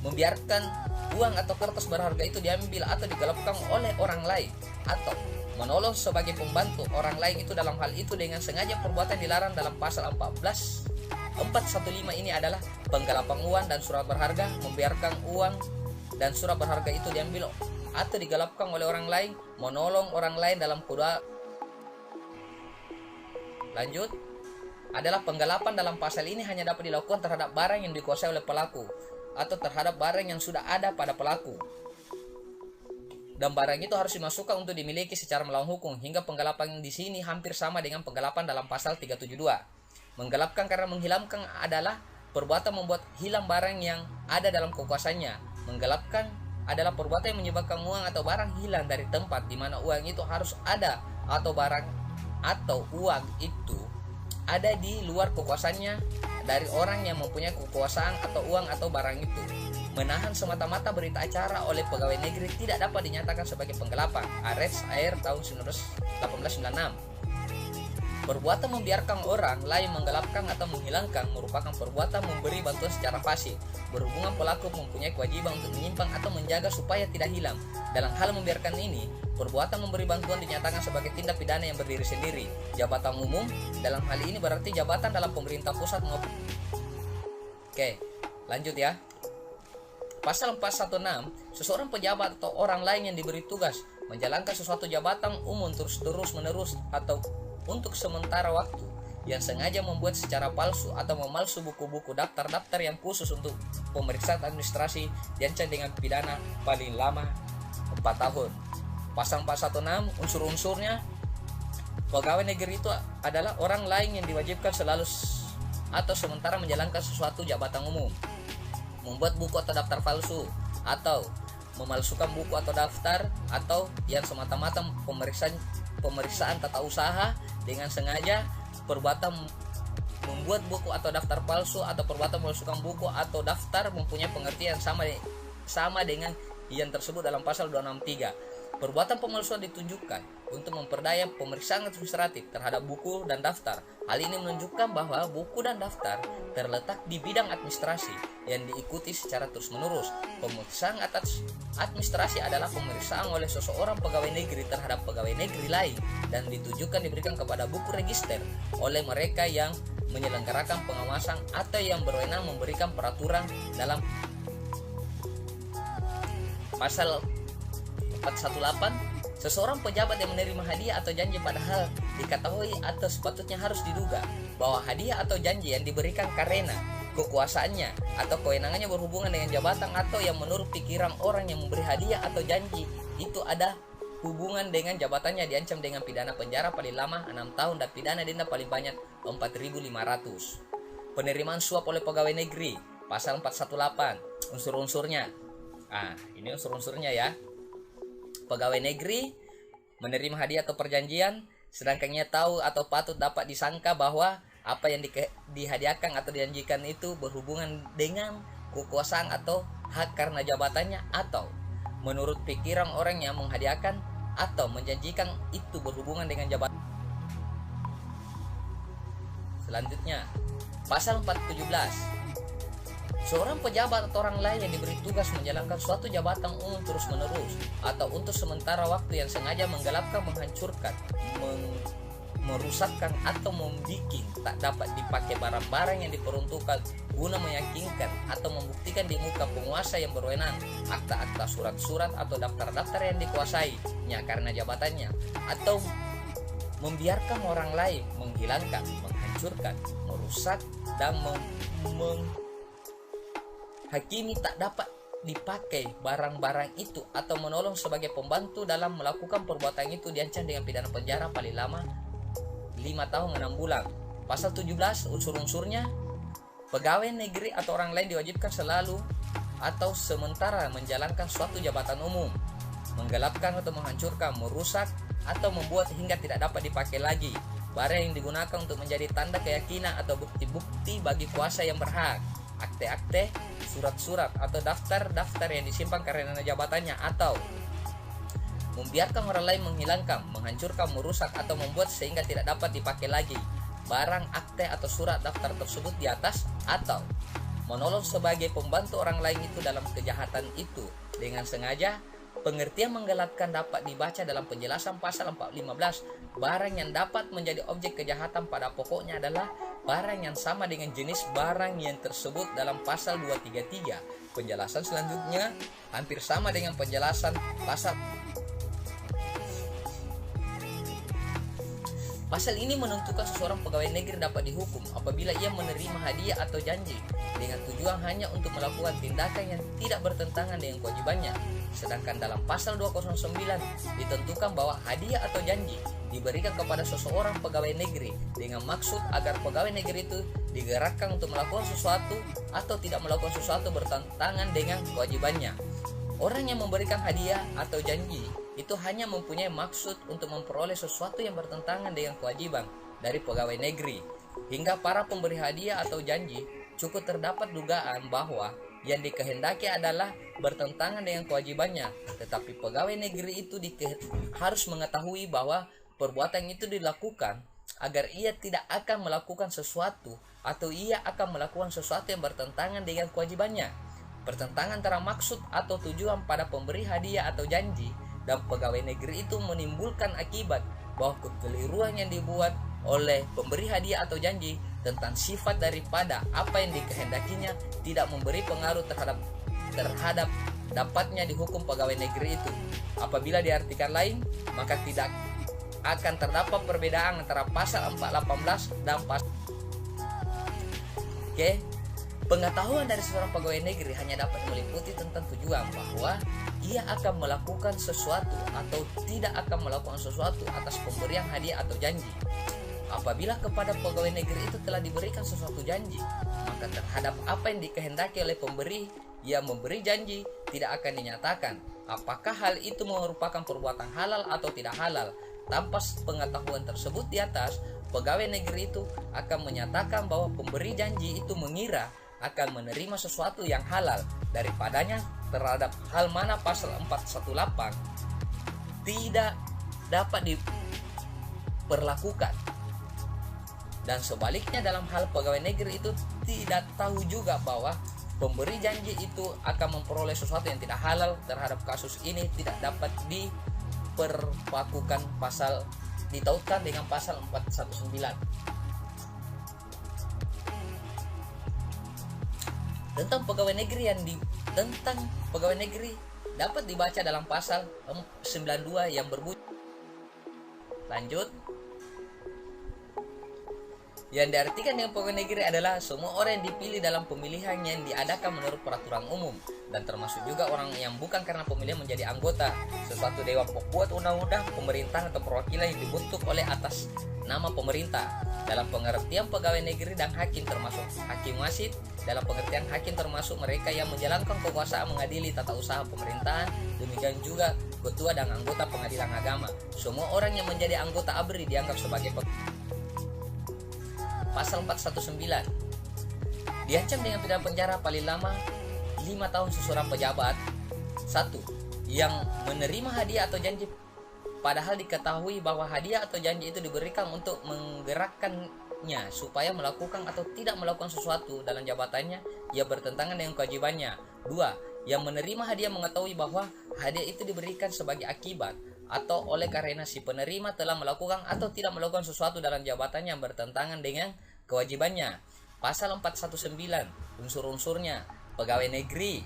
membiarkan uang atau kertas berharga itu diambil atau digelapkan oleh orang lain, atau menolong sebagai pembantu orang lain itu dalam hal itu dengan sengaja. Perbuatan dilarang dalam pasal 415 ini adalah penggelapan uang dan surat berharga, membiarkan uang dan surat berharga itu diambil atau digelapkan oleh orang lain, menolong orang lain dalam kuda. Lanjut, adalah penggelapan dalam pasal ini hanya dapat dilakukan terhadap barang yang dikuasai oleh pelaku atau terhadap barang yang sudah ada pada pelaku, dan barang itu harus dimasukkan untuk dimiliki secara melawan hukum. Hingga penggelapan di sini hampir sama dengan penggelapan dalam pasal 372. Menggelapkan karena menghilangkan adalah perbuatan membuat hilang barang yang ada dalam kekuasaannya. Menggelapkan adalah perbuatan yang menyebabkan uang atau barang hilang dari tempat di mana uang itu harus ada, atau barang atau uang itu ada di luar kekuasaannya dari orang yang mempunyai kekuasaan atau uang atau barang itu. Menahan semata-mata berita acara oleh pegawai negeri tidak dapat dinyatakan sebagai penggelapan. Arets Air tahun 1896. Perbuatan membiarkan orang lain menggelapkan atau menghilangkan merupakan perbuatan memberi bantuan secara pasif. Berhubungan pelaku mempunyai kewajiban untuk menyimpan atau menjaga supaya tidak hilang. Dalam hal membiarkan ini, perbuatan memberi bantuan dinyatakan sebagai tindak pidana yang berdiri sendiri. Jabatan umum dalam hal ini berarti jabatan dalam pemerintah pusat maupun. Oke, lanjut ya. Pasal 416, seseorang pejabat atau orang lain yang diberi tugas menjalankan sesuatu jabatan umum terus-menerus atau untuk sementara waktu yang sengaja membuat secara palsu atau memalsu buku-buku daftar-daftar yang khusus untuk pemeriksaan administrasi diancam dengan pidana paling lama 4 tahun. Pasal 416 unsur-unsurnya, pegawai negeri itu adalah orang lain yang diwajibkan selalu atau sementara menjalankan sesuatu jabatan umum, membuat buku atau daftar palsu, atau memalsukan buku atau daftar, atau yang semata-mata pemeriksaan tata usaha dengan sengaja. Perbuatan membuat buku atau daftar palsu atau perbuatan memalsukan buku atau daftar mempunyai pengertian sama dengan yang tersebut dalam pasal 263. Perbuatan pemalsuan ditujukan untuk memperdaya pemeriksaan administratif terhadap buku dan daftar. Hal ini menunjukkan bahwa buku dan daftar terletak di bidang administrasi yang diikuti secara terus-menerus. Pemeriksaan atas administrasi adalah pemeriksaan oleh seseorang pegawai negeri terhadap pegawai negeri lain dan ditujukan diberikan kepada buku register oleh mereka yang menyelenggarakan pengawasan atau yang berwenang memberikan peraturan dalam pasal 418. Seseorang pejabat yang menerima hadiah atau janji padahal diketahui atau sepatutnya harus diduga bahwa hadiah atau janji yang diberikan karena kekuasaannya atau kewenangannya berhubungan dengan jabatan atau yang menurut pikiran orang yang memberi hadiah atau janji itu ada hubungan dengan jabatannya diancam dengan pidana penjara paling lama 6 tahun dan pidana denda paling banyak 4.500. Penerimaan suap oleh pegawai negeri, pasal 418, unsur-unsurnya. Ini unsur-unsurnya ya. Pegawai negeri menerima hadiah atau perjanjian sedangkan ia tahu atau patut dapat disangka bahwa apa yang dihadiahkan atau dijanjikan itu berhubungan dengan kekuasaan atau hak karena jabatannya, atau menurut pikiran orang yang menghadiahkan atau menjanjikan itu berhubungan dengan jabatan. Selanjutnya, pasal 417. Seorang pejabat atau orang lain yang diberi tugas menjalankan suatu jabatan umum terus-menerus atau untuk sementara waktu yang sengaja menggelapkan, menghancurkan, merusakkan atau membuat tak dapat dipakai barang-barang yang diperuntukkan guna meyakinkan atau membuktikan di muka penguasa yang berwenang akta-akta, surat-surat atau daftar-daftar yang dikuasainya karena jabatannya, atau membiarkan orang lain menghilangkan, menghancurkan, merusak dan hakimi tak dapat dipakai barang-barang itu atau menolong sebagai pembantu dalam melakukan perbuatan itu diancam dengan pidana penjara paling lama 5 tahun 6 bulan. Pasal 17 unsur-unsurnya, pegawai negeri atau orang lain diwajibkan selalu atau sementara menjalankan suatu jabatan umum, menggelapkan atau menghancurkan, merusak atau membuat hingga tidak dapat dipakai lagi barang yang digunakan untuk menjadi tanda keyakinan atau bukti-bukti bagi kuasa yang berhak, akte-akte, surat-surat atau daftar-daftar yang disimpan karena jabatannya, atau membiarkan orang lain menghilangkan, menghancurkan, merusak atau membuat sehingga tidak dapat dipakai lagi barang, akte atau surat daftar tersebut di atas, atau menolong sebagai pembantu orang lain itu dalam kejahatan itu dengan sengaja. Pengertian menggelapkan dapat dibaca dalam penjelasan pasal 415. Barang yang dapat menjadi objek kejahatan pada pokoknya adalah barang yang sama dengan jenis barang yang tersebut dalam pasal 233. Penjelasan selanjutnya hampir sama dengan penjelasan pasal. Pasal ini menentukan seseorang pegawai negeri dapat dihukum apabila ia menerima hadiah atau janji dengan tujuan hanya untuk melakukan tindakan yang tidak bertentangan dengan kewajibannya. Sedangkan dalam pasal 209 ditentukan bahwa hadiah atau janji diberikan kepada seseorang pegawai negeri dengan maksud agar pegawai negeri itu digerakkan untuk melakukan sesuatu atau tidak melakukan sesuatu bertentangan dengan kewajibannya. Orang yang memberikan hadiah atau janji itu hanya mempunyai maksud untuk memperoleh sesuatu yang bertentangan dengan kewajiban dari pegawai negeri. Hingga para pemberi hadiah atau janji cukup terdapat dugaan bahwa yang dikehendaki adalah bertentangan dengan kewajibannya, tetapi pegawai negeri itu harus mengetahui bahwa perbuatan itu dilakukan agar ia tidak akan melakukan sesuatu atau ia akan melakukan sesuatu yang bertentangan dengan kewajibannya. Pertentangan antara maksud atau tujuan pada pemberi hadiah atau janji dan pegawai negeri itu menimbulkan akibat bahwa kekeliruan yang dibuat oleh pemberi hadiah atau janji tentang sifat daripada apa yang dikehendakinya tidak memberi pengaruh terhadap terhadap dapatnya dihukum pegawai negeri itu. Apabila diartikan lain, maka tidak akan terdapat perbedaan antara pasal 418 dan pasal. Oke. Pengetahuan dari seorang pegawai negeri hanya dapat meliputi tentang tujuan bahwa ia akan melakukan sesuatu atau tidak akan melakukan sesuatu atas pemberian hadiah atau janji. Apabila kepada pegawai negeri itu telah diberikan sesuatu janji, maka terhadap apa yang dikehendaki oleh pemberi yang memberi janji tidak akan dinyatakan apakah hal itu merupakan perbuatan halal atau tidak halal. Tanpa pengetahuan tersebut di atas, pegawai negeri itu akan menyatakan bahwa pemberi janji itu mengira akan menerima sesuatu yang halal daripadanya terhadap hal mana pasal 418 tidak dapat diperlakukan. Dan sebaliknya dalam hal pegawai negeri itu tidak tahu juga bahwa pemberi janji itu akan memperoleh sesuatu yang tidak halal, terhadap kasus ini tidak dapat diperlakukan pasal, ditautkan dengan pasal 419. Tentang pegawai negeri tentang pegawai negeri dapat dibaca dalam pasal 92 yang berbunyi. Lanjut. Yang diartikan dengan pegawai negeri adalah semua orang yang dipilih dalam pemilihan yang diadakan menurut peraturan umum, dan termasuk juga orang yang bukan karena pemilihan menjadi anggota sesuatu dewan pembuat undang-undang, pemerintahan atau perwakilan yang dibentuk oleh atas nama pemerintah. Dalam pengertian pegawai negeri dan hakim termasuk hakim wasit. Dalam pengertian hakim termasuk mereka yang menjalankan kekuasaan mengadili tata usaha pemerintahan, demikian juga ketua dan anggota pengadilan agama. Semua orang yang menjadi anggota ABRI dianggap sebagai pasal 419 diancam dengan pidana penjara paling lama 5 tahun seseorang pejabat 1. yang menerima hadiah atau janji padahal diketahui bahwa hadiah atau janji itu diberikan untuk menggerakkannya supaya melakukan atau tidak melakukan sesuatu dalam jabatannya yang bertentangan dengan kewajibannya. 2. yang menerima hadiah mengetahui bahwa hadiah itu diberikan sebagai akibat atau oleh karena si penerima telah melakukan atau tidak melakukan sesuatu dalam jabatannya yang bertentangan dengan kewajibannya. Pasal 419 unsur-unsurnya: pegawai negeri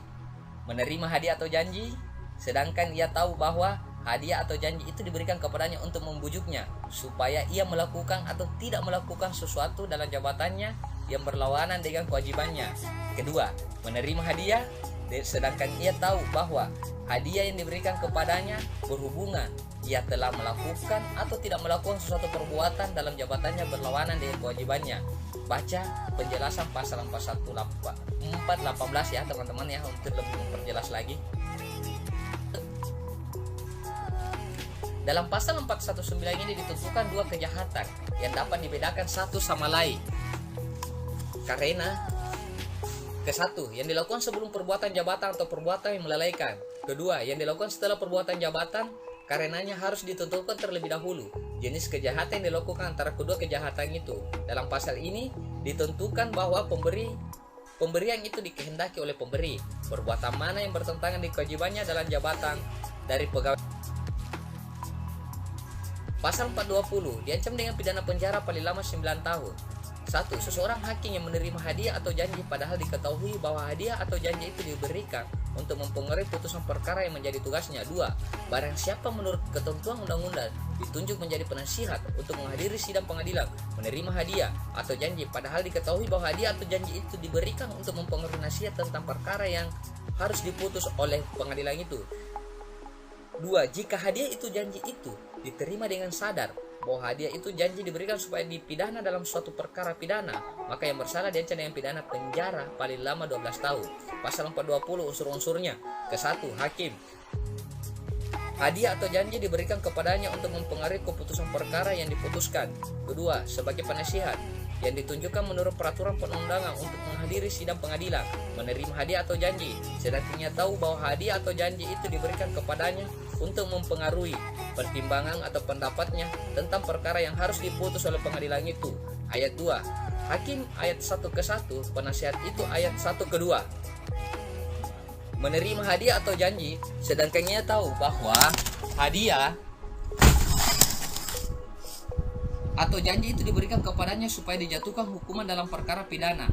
menerima hadiah atau janji sedangkan ia tahu bahwa hadiah atau janji itu diberikan kepadanya untuk membujuknya supaya ia melakukan atau tidak melakukan sesuatu dalam jabatannya yang berlawanan dengan kewajibannya. Kedua, menerima hadiah sedangkan ia tahu bahwa hadiah yang diberikan kepadanya berhubungan ia telah melakukan atau tidak melakukan sesuatu perbuatan dalam jabatannya berlawanan dengan kewajibannya. Baca penjelasan pasal 418 ya teman-teman ya untuk lebih memperjelas lagi. Dalam pasal 419 ini ditentukan dua kejahatan yang dapat dibedakan satu sama lain. Karena ke-1 yang dilakukan sebelum perbuatan jabatan atau perbuatan yang melalaikan. Kedua, yang dilakukan setelah perbuatan jabatan, karenanya harus ditentukan terlebih dahulu jenis kejahatan yang dilakukan antara kedua kejahatan itu. Dalam pasal ini ditentukan bahwa pemberian itu dikehendaki oleh pemberi. Perbuatan mana yang bertentangan dengan kewajibannya dalam jabatan dari pegawai. Pasal 420 diancam dengan pidana penjara paling lama 9 tahun. 1. Seseorang hakim yang menerima hadiah atau janji padahal diketahui bahwa hadiah atau janji itu diberikan untuk mempengaruhi putusan perkara yang menjadi tugasnya. 2. Barang siapa menurut ketentuan undang-undang ditunjuk menjadi penasihat untuk menghadiri sidang pengadilan menerima hadiah atau janji padahal diketahui bahwa hadiah atau janji itu diberikan untuk mempengaruhi nasihat tentang perkara yang harus diputus oleh pengadilan itu. 2. Jika hadiah itu janji itu diterima dengan sadar bahwa hadiah itu janji diberikan supaya dipidana dalam suatu perkara pidana, maka yang bersalah diancam dengan pidana penjara paling lama 12 tahun. Pasal 420 unsur-unsurnya. Ke-1, hakim. Hadiah atau janji diberikan kepadanya untuk mempengaruhi keputusan perkara yang diputuskan. Kedua, sebagai penasihat yang ditunjukkan menurut peraturan perundangan untuk menghadiri sidang pengadilan, menerima hadiah atau janji sedangkan ia tahu bahwa hadiah atau janji itu diberikan kepadanya untuk mempengaruhi pertimbangan atau pendapatnya tentang perkara yang harus diputus oleh pengadilan itu. Ayat 2. Hakim ayat 1 ke 1, penasihat itu ayat 1 ke 2. Menerima hadiah atau janji sedangkan ia tahu bahwa hadiah atau janji itu diberikan kepadanya supaya dijatuhkan hukuman dalam perkara pidana.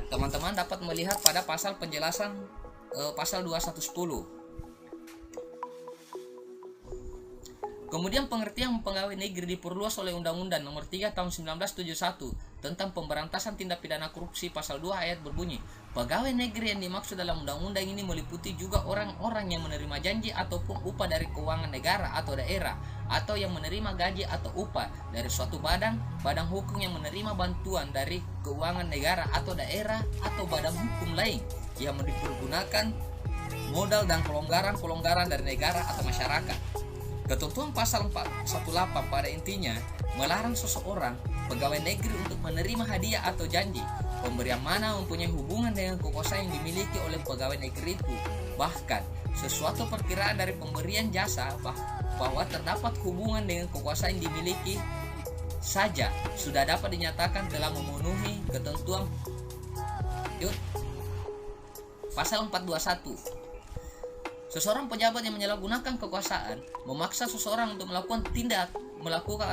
Teman-teman dapat melihat pada pasal penjelasan pasal 2110. Kemudian pengertian pegawai negeri diperluas oleh Undang-Undang Nomor 3 Tahun 1971 tentang Pemberantasan Tindak Pidana Korupsi. Pasal 2 ayat berbunyi, pegawai negeri yang dimaksud dalam undang-undang ini meliputi juga orang-orang yang menerima janji ataupun upah dari keuangan negara atau daerah, atau yang menerima gaji atau upah dari suatu badan hukum yang menerima bantuan dari keuangan negara atau daerah atau badan hukum lain yang dipergunakan modal dan kelonggaran dari negara atau masyarakat. Ketentuan pasal 418 pada intinya melarang seseorang pegawai negeri untuk menerima hadiah atau janji pemberian mana mempunyai hubungan dengan kekuasaan yang dimiliki oleh pegawai negeri itu. Bahkan sesuatu perkiraan dari pemberian jasa bahwa terdapat hubungan dengan kekuasaan yang dimiliki saja sudah dapat dinyatakan telah memenuhi ketentuan pasal 421. Seseorang pejabat yang menyalahgunakan kekuasaan memaksa seseorang untuk melakukan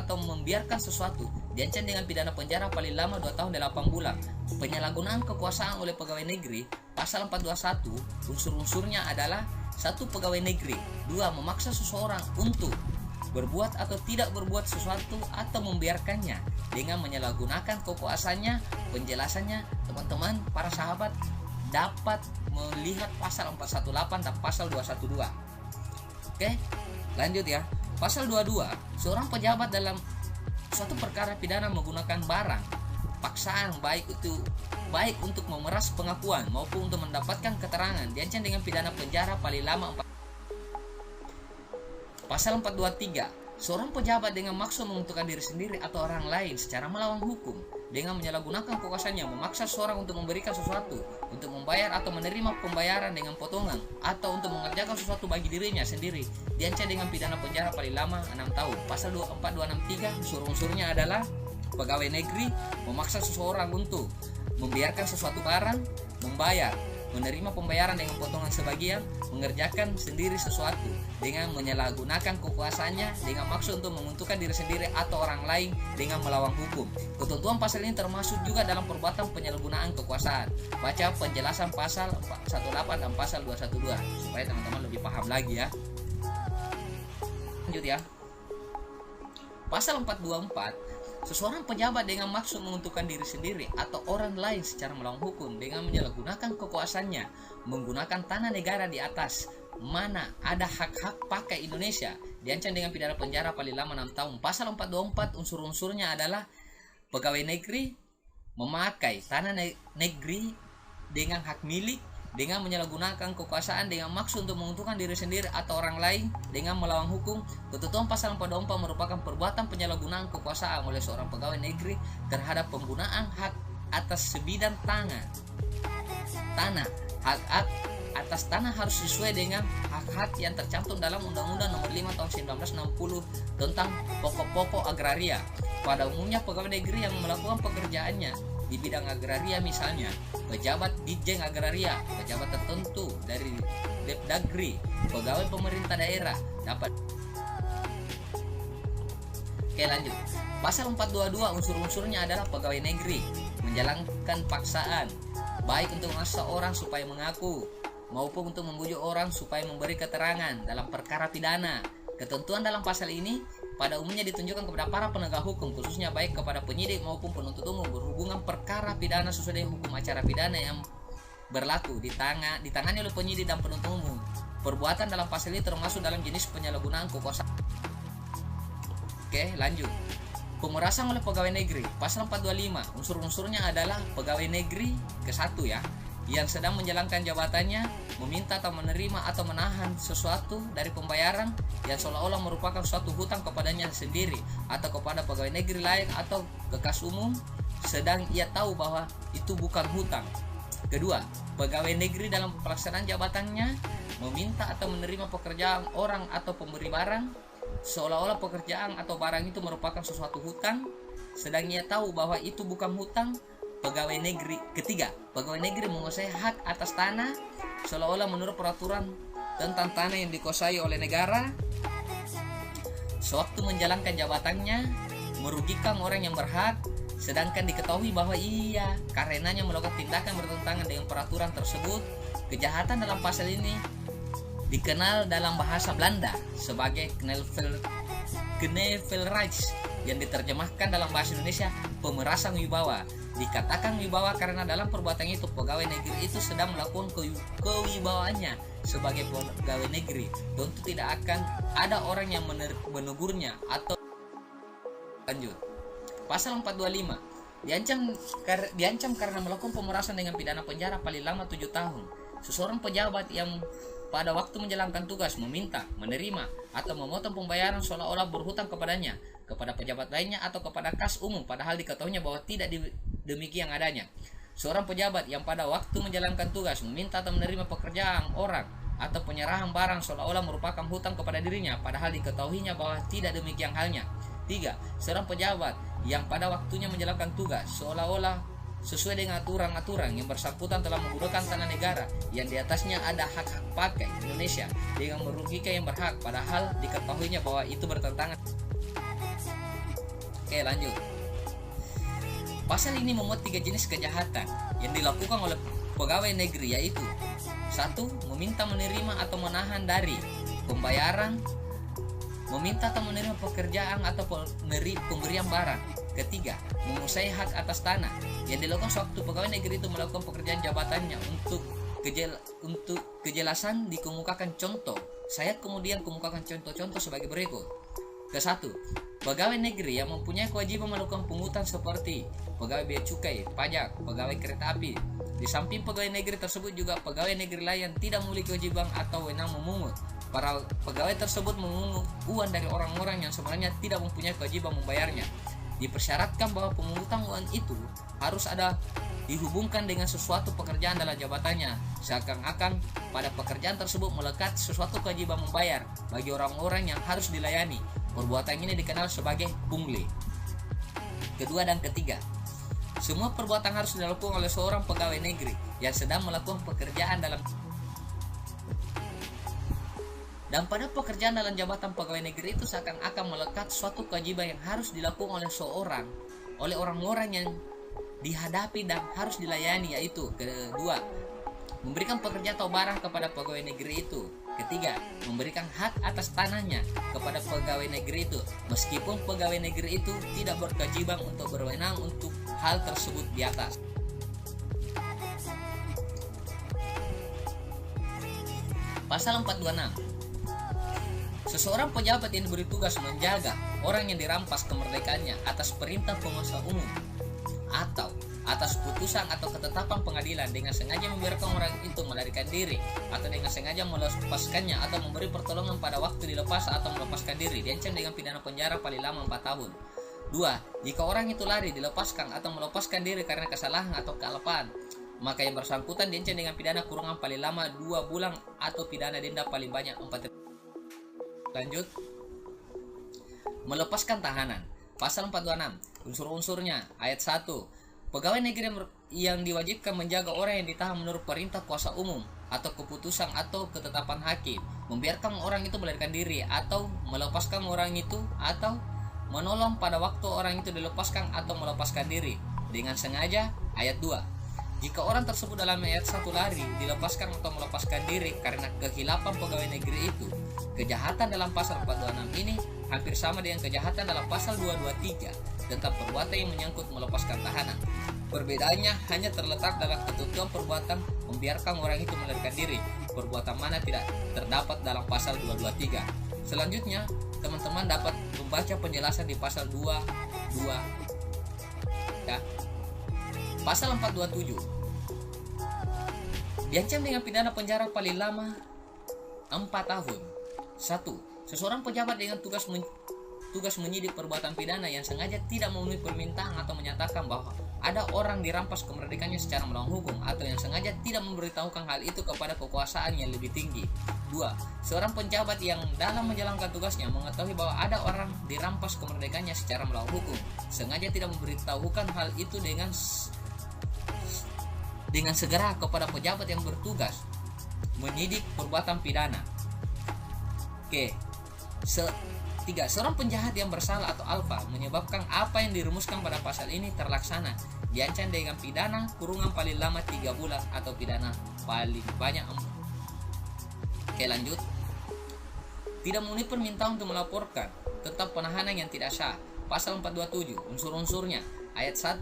atau membiarkan sesuatu diancam dengan pidana penjara paling lama 2 tahun 8 bulan. Penyalahgunaan kekuasaan oleh pegawai negeri pasal 421 unsur-unsurnya adalah 1. Pegawai negeri, 2. Memaksa seseorang untuk berbuat atau tidak berbuat sesuatu atau membiarkannya dengan menyalahgunakan kekuasaannya. Penjelasannya teman-teman para sahabat dapat melihat pasal 418 dan pasal 212. Oke, lanjut ya. Pasal 22, seorang pejabat dalam suatu perkara pidana menggunakan barang paksaan baik untuk memeras pengakuan maupun untuk mendapatkan keterangan diancam dengan pidana penjara paling lama 4. Pasal 423, seorang pejabat dengan maksud menguntungkan diri sendiri atau orang lain secara melawan hukum dengan menyalahgunakan kekuasaannya memaksa seorang untuk memberikan sesuatu, untuk membayar atau menerima pembayaran dengan potongan, atau untuk mengerjakan sesuatu bagi dirinya sendiri diancam dengan pidana penjara paling lama 6 tahun. Pasal 24263 unsur-unsurnya adalah pegawai negeri memaksa seseorang untuk membiarkan sesuatu barang, membayar, menerima pembayaran dengan potongan sebagian, mengerjakan sendiri sesuatu dengan menyalahgunakan kekuasaannya dengan maksud untuk menguntungkan diri sendiri atau orang lain dengan melawan hukum. Ketentuan pasal ini termasuk juga dalam perbuatan penyalahgunaan kekuasaan. Baca penjelasan pasal 418 dan pasal 212 supaya teman-teman lebih paham lagi ya. Lanjut ya. Pasal 424, seseorang pejabat dengan maksud menguntungkan diri sendiri atau orang lain secara melawan hukum dengan menyalahgunakan kekuasaannya menggunakan tanah negara di atas mana ada hak-hak pakai Indonesia diancam dengan pidana penjara paling lama 6 tahun. Pasal 424 unsur-unsurnya adalah pegawai negeri memakai tanah negeri dengan hak milik dengan menyalahgunakan kekuasaan dengan maksud untuk menguntungkan diri sendiri atau orang lain dengan melawan hukum. Ketentuan pasal 424 merupakan perbuatan penyalahgunaan kekuasaan oleh seorang pegawai negeri terhadap penggunaan hak atas sebidang tanah. Hak atas tanah harus sesuai dengan hak-hak yang tercantum dalam Undang-Undang Nomor 5 Tahun 1960 tentang pokok-pokok agraria. Pada umumnya pegawai negeri yang melakukan pekerjaannya di bidang agraria, misalnya pejabat Ditjen Agraria, pejabat tertentu dari Depdagri, pegawai pemerintah daerah dapat. Oke, lanjut. Pasal 422 unsur-unsurnya adalah pegawai negeri menjalankan paksaan baik untuk memaksa orang supaya mengaku maupun untuk membujuk orang supaya memberi keterangan dalam perkara pidana. Ketentuan dalam pasal ini pada umumnya ditunjukkan kepada para penegak hukum, khususnya baik kepada penyidik maupun penuntut umum berhubungan perkara pidana sesuai dengan hukum acara pidana yang berlaku ditangani oleh penyidik dan penuntut umum. Perbuatan dalam pasal ini termasuk dalam jenis penyalahgunaan kekuasaan. Oke, lanjut. Pemerasan oleh pegawai negeri. Pasal 425 unsur-unsurnya adalah pegawai negeri ke-1 ya, yang sedang menjalankan jabatannya meminta atau menerima atau menahan sesuatu dari pembayaran yang seolah-olah merupakan suatu hutang kepadanya sendiri atau kepada pegawai negeri lain atau kekas umum, sedang ia tahu bahwa itu bukan hutang. Kedua, pegawai negeri dalam pelaksanaan jabatannya meminta atau menerima pekerjaan orang atau pemberi barang seolah-olah pekerjaan atau barang itu merupakan sesuatu hutang, sedang ia tahu bahwa itu bukan hutang. Pegawai negeri. Ketiga, pegawai negeri menguasai hak atas tanah seolah-olah menurut peraturan tentang tanah yang dikuasai oleh negara sewaktu menjalankan jabatannya, merugikan orang yang berhak sedangkan diketahui bahwa ia karenanya melakukan tindakan bertentangan dengan peraturan tersebut, Kejahatan dalam pasal ini dikenal dalam bahasa Belanda sebagai Knevelrecht yang diterjemahkan dalam bahasa Indonesia pemerasan wibawa. Dikatakan wibawa karena dalam perbuatan itu pegawai negeri itu sedang melakukan kewibawaannya sebagai pegawai negeri. Tentu tidak akan ada orang yang menegurnya atau lanjut. Pasal 425 diancam karena melakukan pemerasan dengan pidana penjara paling lama 7 tahun. Seseorang pejabat yang pada waktu menjalankan tugas meminta, menerima, atau memotong pembayaran seolah-olah berhutang kepadanya, kepada pejabat lainnya atau kepada kas umum, padahal diketahuinya bahwa tidak demikian adanya. Seorang pejabat yang pada waktu menjalankan tugas meminta atau menerima pekerjaan orang atau penyerahan barang seolah-olah merupakan hutang kepada dirinya, padahal diketahuinya bahwa tidak demikian halnya. 3. Seorang pejabat yang pada waktunya menjalankan tugas seolah-olah sesuai dengan aturan-aturan yang bersangkutan telah menggunakan tanah negara yang di atasnya ada hak-hak pakai Indonesia dengan merugikan yang berhak, padahal diketahuinya bahwa itu bertentangan. Oke, lanjut. Pasal ini memuat 3 jenis kejahatan yang dilakukan oleh pegawai negeri, yaitu 1. Meminta, menerima, atau menahan dari pembayaran, meminta atau menerima pekerjaan atau pemberian barang. Ketiga, menguasai hak atas tanah yang dilakukan sewaktu pegawai negeri itu melakukan pekerjaan jabatannya. Untuk kejelasan dikemukakan contoh. Saya kemudian kemukakan contoh-contoh sebagai berikut. Ke-1, pegawai negeri yang mempunyai kewajiban melakukan pungutan seperti pegawai bea cukai, pajak, pegawai kereta api. Di samping pegawai negeri tersebut juga pegawai negeri lain yang tidak memiliki kewajiban atau wewenang memungut. Para pegawai tersebut memungut uang dari orang-orang yang sebenarnya tidak mempunyai kewajiban membayarnya. Dipersyaratkan bahwa pemungutan uang itu harus ada dihubungkan dengan sesuatu pekerjaan dalam jabatannya, seakan-akan pada pekerjaan tersebut melekat sesuatu kewajiban membayar bagi orang-orang yang harus dilayani. Perbuatan ini dikenal sebagai pungli. Kedua dan ketiga, semua perbuatan harus dilakukan oleh seorang pegawai negeri yang sedang melakukan pekerjaan dan pada pekerjaan dalam jabatan pegawai negeri itu seakan-akan melekat suatu kewajiban yang harus dilakukan oleh orang-orang yang dihadapi dan harus dilayani, yaitu kedua, memberikan pekerjaan atau barang kepada pegawai negeri itu. Ketiga, memberikan hak atas tanahnya kepada pegawai negeri itu, meskipun pegawai negeri itu tidak berkewajiban untuk berwenang untuk hal tersebut di atas. Pasal 426. Seseorang pejabat yang diberi tugas menjaga orang yang dirampas kemerdekaannya atas perintah penguasa umum atau atas putusan atau ketetapan pengadilan dengan sengaja membiarkan orang itu melarikan diri atau dengan sengaja melepaskannya atau memberi pertolongan pada waktu dilepas atau melepaskan diri, diancam dengan pidana penjara paling lama 4 tahun. 2. Jika orang itu lari, dilepaskan atau melepaskan diri karena kesalahan atau kealapan, maka yang bersangkutan diancam dengan pidana kurungan paling lama 2 bulan atau pidana denda paling banyak 4 tahun. Lanjut. Melepaskan tahanan. Pasal 426. Unsur-unsurnya. Ayat 1. Pegawai negeri yang diwajibkan menjaga orang yang ditahan menurut perintah kuasa umum atau keputusan atau ketetapan hakim, membiarkan orang itu melarikan diri atau melepaskan orang itu, atau menolong pada waktu orang itu dilepaskan atau melepaskan diri dengan sengaja. Ayat 2. Jika orang tersebut dalam ayat 1 lari, dilepaskan atau melepaskan diri karena kehilapan pegawai negeri itu, kejahatan dalam pasal 426 ini hampir sama dengan kejahatan dalam pasal 223 tentang perbuatan yang menyangkut melepaskan tahanan. Perbedaannya hanya terletak dalam ketentuan perbuatan membiarkan orang itu melarikan diri, perbuatan mana tidak terdapat dalam pasal 223. Selanjutnya, teman-teman dapat membaca penjelasan di pasal 22 ya. Pasal 427 diancam dengan pidana penjara paling lama 4 tahun. 1. Seseorang pejabat dengan tugas menyidik perbuatan pidana yang sengaja tidak memenuhi permintaan atau menyatakan bahwa ada orang dirampas kemerdekaannya secara melawan hukum, atau yang sengaja tidak memberitahukan hal itu kepada kekuasaan yang lebih tinggi. 2. Seorang pejabat yang dalam menjalankan tugasnya mengetahui bahwa ada orang dirampas kemerdekaannya secara melawan hukum, sengaja tidak memberitahukan hal itu dengan segera kepada pejabat yang bertugas menyidik perbuatan pidana. Oke. 3. Seorang penjahat yang bersalah atau alfa menyebabkan apa yang dirumuskan pada pasal ini terlaksana diancam dengan pidana kurungan paling lama 3 bulan atau pidana paling banyak. Oke, lanjut. Tidak memenuhi permintaan untuk melaporkan tentang penahanan yang tidak sah. Pasal 427 unsur-unsurnya. Ayat 1,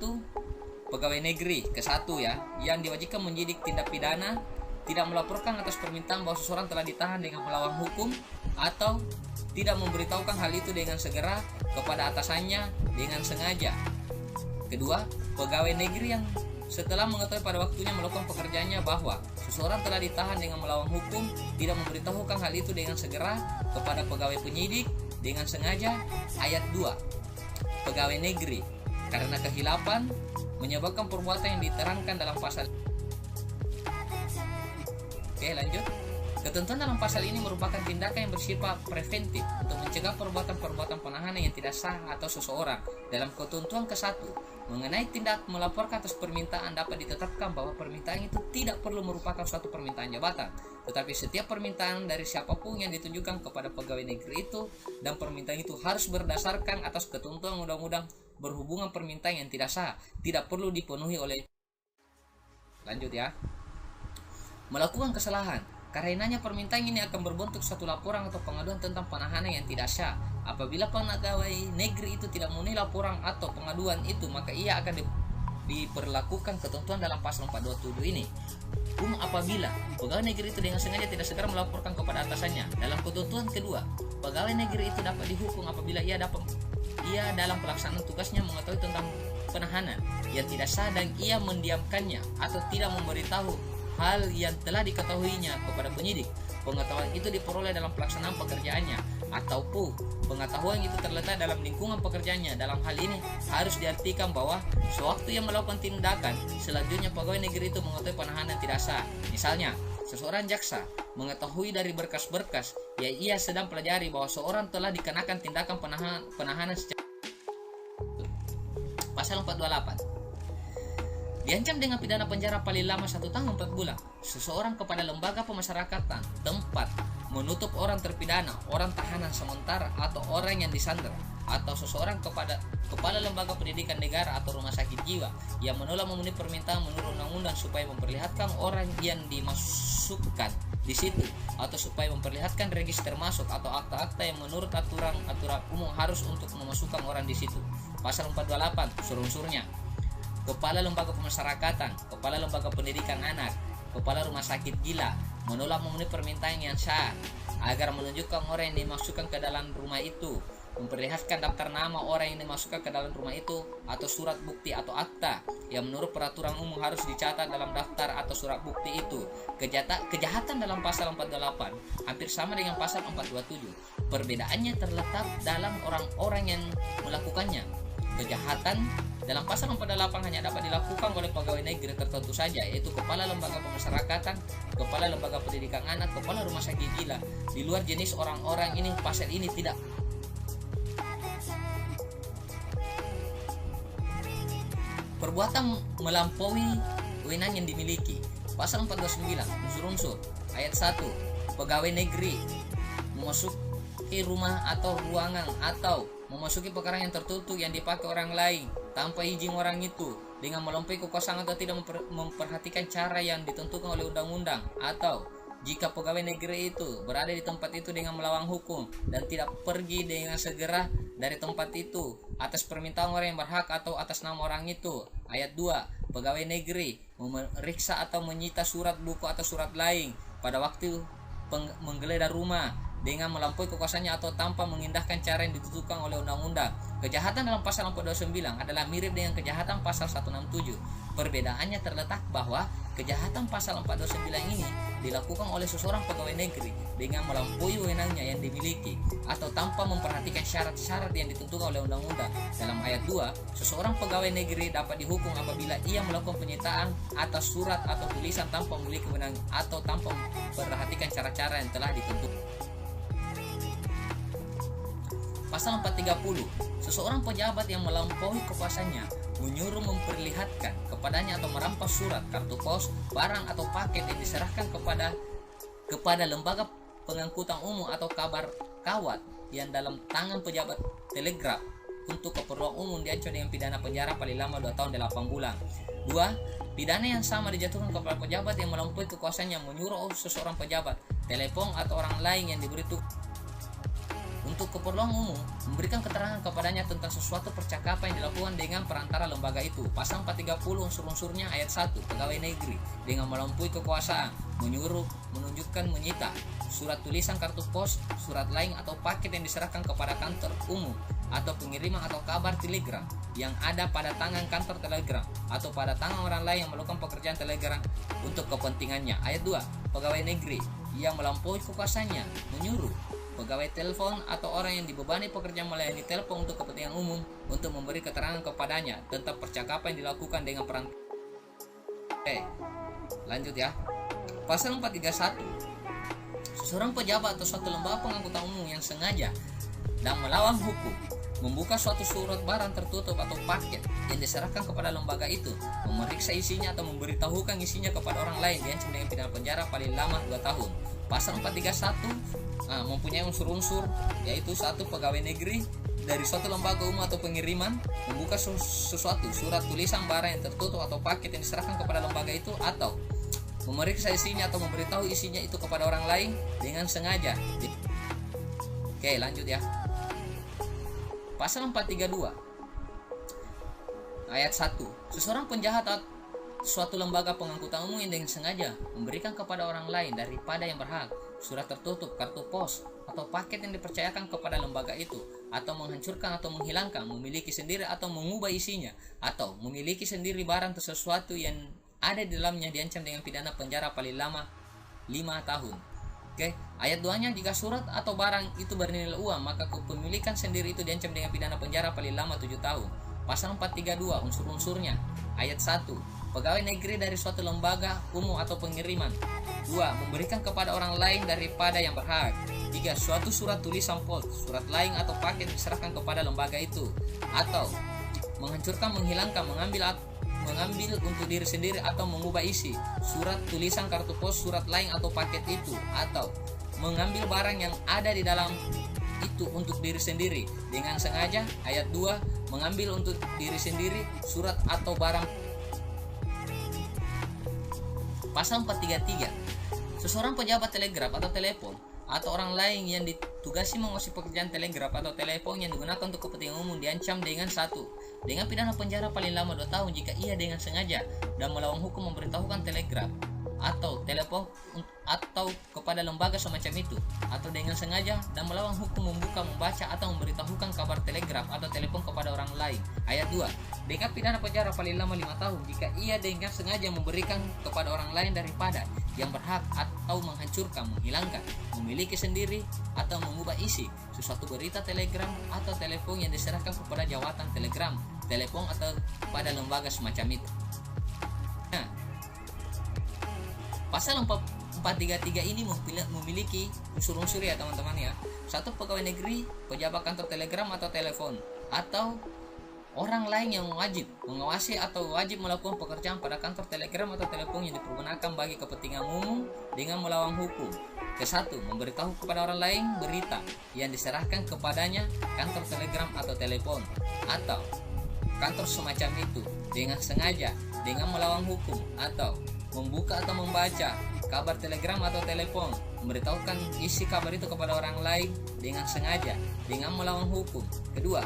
pegawai negeri ke-1 ya, yang diwajibkan menyidik tindak pidana tidak melaporkan atas permintaan bahwa seseorang telah ditahan dengan melawan hukum atau tidak memberitahukan hal itu dengan segera kepada atasannya dengan sengaja. Kedua, pegawai negeri yang setelah mengetahui pada waktunya melakukan pekerjaannya bahwa seseorang telah ditahan dengan melawan hukum tidak memberitahukan hal itu dengan segera kepada pegawai penyidik dengan sengaja. Ayat 2, pegawai negeri karena kehilapan menyebabkan perbuatan yang diterangkan dalam pasal. Oke, lanjut. Ketentuan dalam pasal ini merupakan tindakan yang bersifat preventif untuk mencegah perbuatan-perbuatan penahanan yang tidak sah atau seseorang. Dalam ketentuan ke-1 mengenai tindak melaporkan atas permintaan dapat ditetapkan bahwa permintaan itu tidak perlu merupakan suatu permintaan jabatan, tetapi setiap permintaan dari siapapun yang ditujukan kepada pegawai negeri itu, dan permintaan itu harus berdasarkan atas ketentuan undang-undang berhubungan permintaan yang tidak sah, tidak perlu dipenuhi oleh. Lanjut ya. Melakukan kesalahan. Karenanya permintaan ini akan berbentuk suatu laporan atau pengaduan tentang penahanan yang tidak sah. Apabila pegawai negeri itu tidak memenuhi laporan atau pengaduan itu, maka ia akan diperlakukan ketentuan dalam pasal 427 ini. Apabila pegawai negeri itu dengan sengaja tidak segera melaporkan kepada atasannya. Dalam ketentuan kedua, pegawai negeri itu dapat dihukum apabila ia dalam pelaksanaan tugasnya mengetahui tentang penahanan yang tidak sah dan ia mendiamkannya atau tidak memberitahu hal yang telah diketahuinya kepada penyidik. Pengetahuan itu diperoleh dalam pelaksanaan pekerjaannya, ataupun pengetahuan itu terletak dalam lingkungan pekerjaannya. Dalam hal ini harus diartikan bahwa sewaktu ia melakukan tindakan, selanjutnya pegawai negeri itu mengetahui penahanan tidak sah. Misalnya, seseorang jaksa mengetahui dari berkas-berkas yang ia sedang pelajari bahwa seorang telah dikenakan tindakan penahanan secara. Pasal 428 diancam dengan pidana penjara paling lama 1 tahun 4 bulan seseorang kepada lembaga pemasyarakatan tempat menutup orang terpidana, orang tahanan sementara atau orang yang disandera, atau seseorang kepada kepala lembaga pendidikan negara atau rumah sakit jiwa yang menolak memenuhi permintaan menurut undang-undang supaya memperlihatkan orang yang dimasukkan di situ, atau supaya memperlihatkan register masuk atau akta-akta yang menurut aturan umum harus untuk memasukkan orang di situ. Pasal 428 unsur-unsurnya. Kepala lembaga pemasyarakatan, kepala lembaga pendidikan anak, kepala rumah sakit gila menolak memenuhi permintaan yang sah agar menunjukkan orang yang dimasukkan ke dalam rumah itu, memperlihatkan daftar nama orang yang dimasukkan ke dalam rumah itu, atau surat bukti atau akta yang menurut peraturan umum harus dicatat dalam daftar atau surat bukti itu. Kejahatan dalam pasal 428 hampir sama dengan pasal 427. Perbedaannya terletak dalam orang-orang yang melakukannya. Kejahatan dalam pasal 428 hanya dapat dilakukan oleh pegawai negeri tertentu saja, yaitu kepala lembaga pemasyarakatan, kepala lembaga pendidikan anak, kepala rumah sakit gila. Di luar jenis orang-orang ini, pasal ini tidak. Perbuatan melampaui wewenang yang dimiliki. Pasal 429 unsur-unsur. Ayat 1, pegawai negeri memasuki rumah atau ruangan atau memasuki perkara yang tertutup yang dipakai orang lain tanpa izin orang itu dengan melampaui kekuasaan atau tidak memperhatikan cara yang ditentukan oleh undang-undang, atau jika pegawai negeri itu berada di tempat itu dengan melawan hukum dan tidak pergi dengan segera dari tempat itu atas permintaan orang yang berhak atau atas nama orang itu. Ayat 2, pegawai negeri memeriksa atau menyita surat buku atau surat lain pada waktu menggeledah rumah dengan melampaui kekuasaannya atau tanpa mengindahkan cara yang ditentukan oleh undang-undang. Kejahatan dalam pasal 429 adalah mirip dengan kejahatan pasal 167. Perbedaannya terletak bahwa kejahatan pasal 429 ini dilakukan oleh seseorang pegawai negeri dengan melampaui wewenangnya yang dimiliki atau tanpa memperhatikan syarat-syarat yang ditentukan oleh undang-undang. Dalam ayat 2, seseorang pegawai negeri dapat dihukum apabila ia melakukan penyitaan atas surat atau tulisan tanpa memiliki wewenang atau tanpa memperhatikan cara-cara yang telah ditentukan. Pasal 430, seseorang pejabat yang melampaui kekuasaannya menyuruh memperlihatkan kepadanya atau merampas surat, kartu pos, barang atau paket yang diserahkan kepada lembaga pengangkutan umum atau kabar kawat yang dalam tangan pejabat telegraf untuk keperluan umum diancam dengan pidana penjara paling lama 2 tahun 8 bulan. 2. Pidana yang sama dijatuhkan kepada pejabat yang melampaui kekuasaannya menyuruh seseorang pejabat, telepon atau orang lain yang diberi untuk keperluan umum memberikan keterangan kepadanya tentang sesuatu percakapan yang dilakukan dengan perantara lembaga itu. Pasal 430 unsur-unsurnya ayat 1. Pegawai negeri dengan melampaui kekuasaan menyuruh, menunjukkan, menyita surat tulisan, kartu pos, surat lain atau paket yang diserahkan kepada kantor umum atau pengiriman atau kabar telegram yang ada pada tangan kantor telegram atau pada tangan orang lain yang melakukan pekerjaan telegram untuk kepentingannya. Ayat 2. Pegawai negeri yang melampaui kekuasaannya menyuruh pegawai telepon atau orang yang dibebani pekerjaan melayani telepon untuk kepentingan umum untuk memberi keterangan kepadanya tentang percakapan yang dilakukan dengan perantara. Lanjut ya. Pasal 431. Seorang pejabat atau suatu lembaga pengangkutan umum yang sengaja dan melawan hukum membuka suatu surat barang tertutup atau paket yang diserahkan kepada lembaga itu, memeriksa isinya atau memberitahukan isinya kepada orang lain diancam dengan pidana penjara paling lama 2 tahun. Pasal 431 mempunyai unsur-unsur, yaitu 1. Pegawai negeri dari suatu lembaga umum atau pengiriman membuka sesuatu surat tulisan barang yang tertutup atau paket yang diserahkan kepada lembaga itu atau memeriksa isinya atau memberitahu isinya itu kepada orang lain dengan sengaja. Oke, lanjut ya. Pasal 432 ayat 1. Seseorang penjahat atau suatu lembaga pengangkutan umum yang dengan sengaja memberikan kepada orang lain daripada yang berhak surat tertutup, kartu pos, atau paket yang dipercayakan kepada lembaga itu, atau menghancurkan atau menghilangkan, memiliki sendiri atau mengubah isinya, atau memiliki sendiri barang atau sesuatu yang ada di dalamnya diancam dengan pidana penjara paling lama 5 tahun. Oke, ayat 2-nya, jika surat atau barang itu bernilai uang, maka kepemilikan sendiri itu diancam dengan pidana penjara paling lama 7 tahun. Pasal 432 unsur-unsurnya. Ayat 1. Pegawai negeri dari suatu lembaga umum atau pengiriman. 2. Memberikan kepada orang lain daripada yang berhak. 3. Suatu surat tulisan pos, surat lain atau paket diserahkan kepada lembaga itu, atau menghancurkan, menghilangkan, mengambil untuk diri sendiri atau mengubah isi surat tulisan, kartu pos, surat lain atau paket itu, atau mengambil barang yang ada di dalam itu untuk diri sendiri dengan sengaja. Ayat 2. Mengambil untuk diri sendiri surat atau barang. Pasal 433. Seseorang pejabat telegraf atau telepon atau orang lain yang ditugasi menguasai pekerjaan telegraf atau telepon yang digunakan untuk kepentingan umum diancam dengan 1. Dengan pidana penjara paling lama 2 tahun jika ia dengan sengaja dan melawan hukum memberitahukan telegraf atau telepon atau kepada lembaga semacam itu, atau dengan sengaja dan melawan hukum membuka, membaca atau memberitahukan kabar telegraf atau telepon kepada orang lain. Ayat 2. Dengan pidana penjara paling lama 5 tahun jika ia dengan sengaja memberikan kepada orang lain daripada yang berhak atau menghancurkan, menghilangkan, memiliki sendiri atau mengubah isi sesuatu berita telegram atau telepon yang diserahkan kepada jawatan telegram, telepon atau pada lembaga semacam itu. Nah, pasal 433 ini memiliki unsur-unsur ya teman-teman ya. 1. Pegawai negeri, pejabat kantor telegram atau telepon, atau orang lain yang wajib mengawasi atau wajib melakukan pekerjaan pada kantor telegram atau telepon yang dipergunakan bagi kepentingan umum dengan melawan hukum. Ke-1. Memberitahu kepada orang lain berita yang diserahkan kepadanya kantor telegram atau telepon atau kantor semacam itu dengan sengaja dengan melawan hukum, atau membuka atau membaca kabar telegram atau telepon, memberitahukan isi kabar itu kepada orang lain dengan sengaja dengan melawan hukum. Kedua,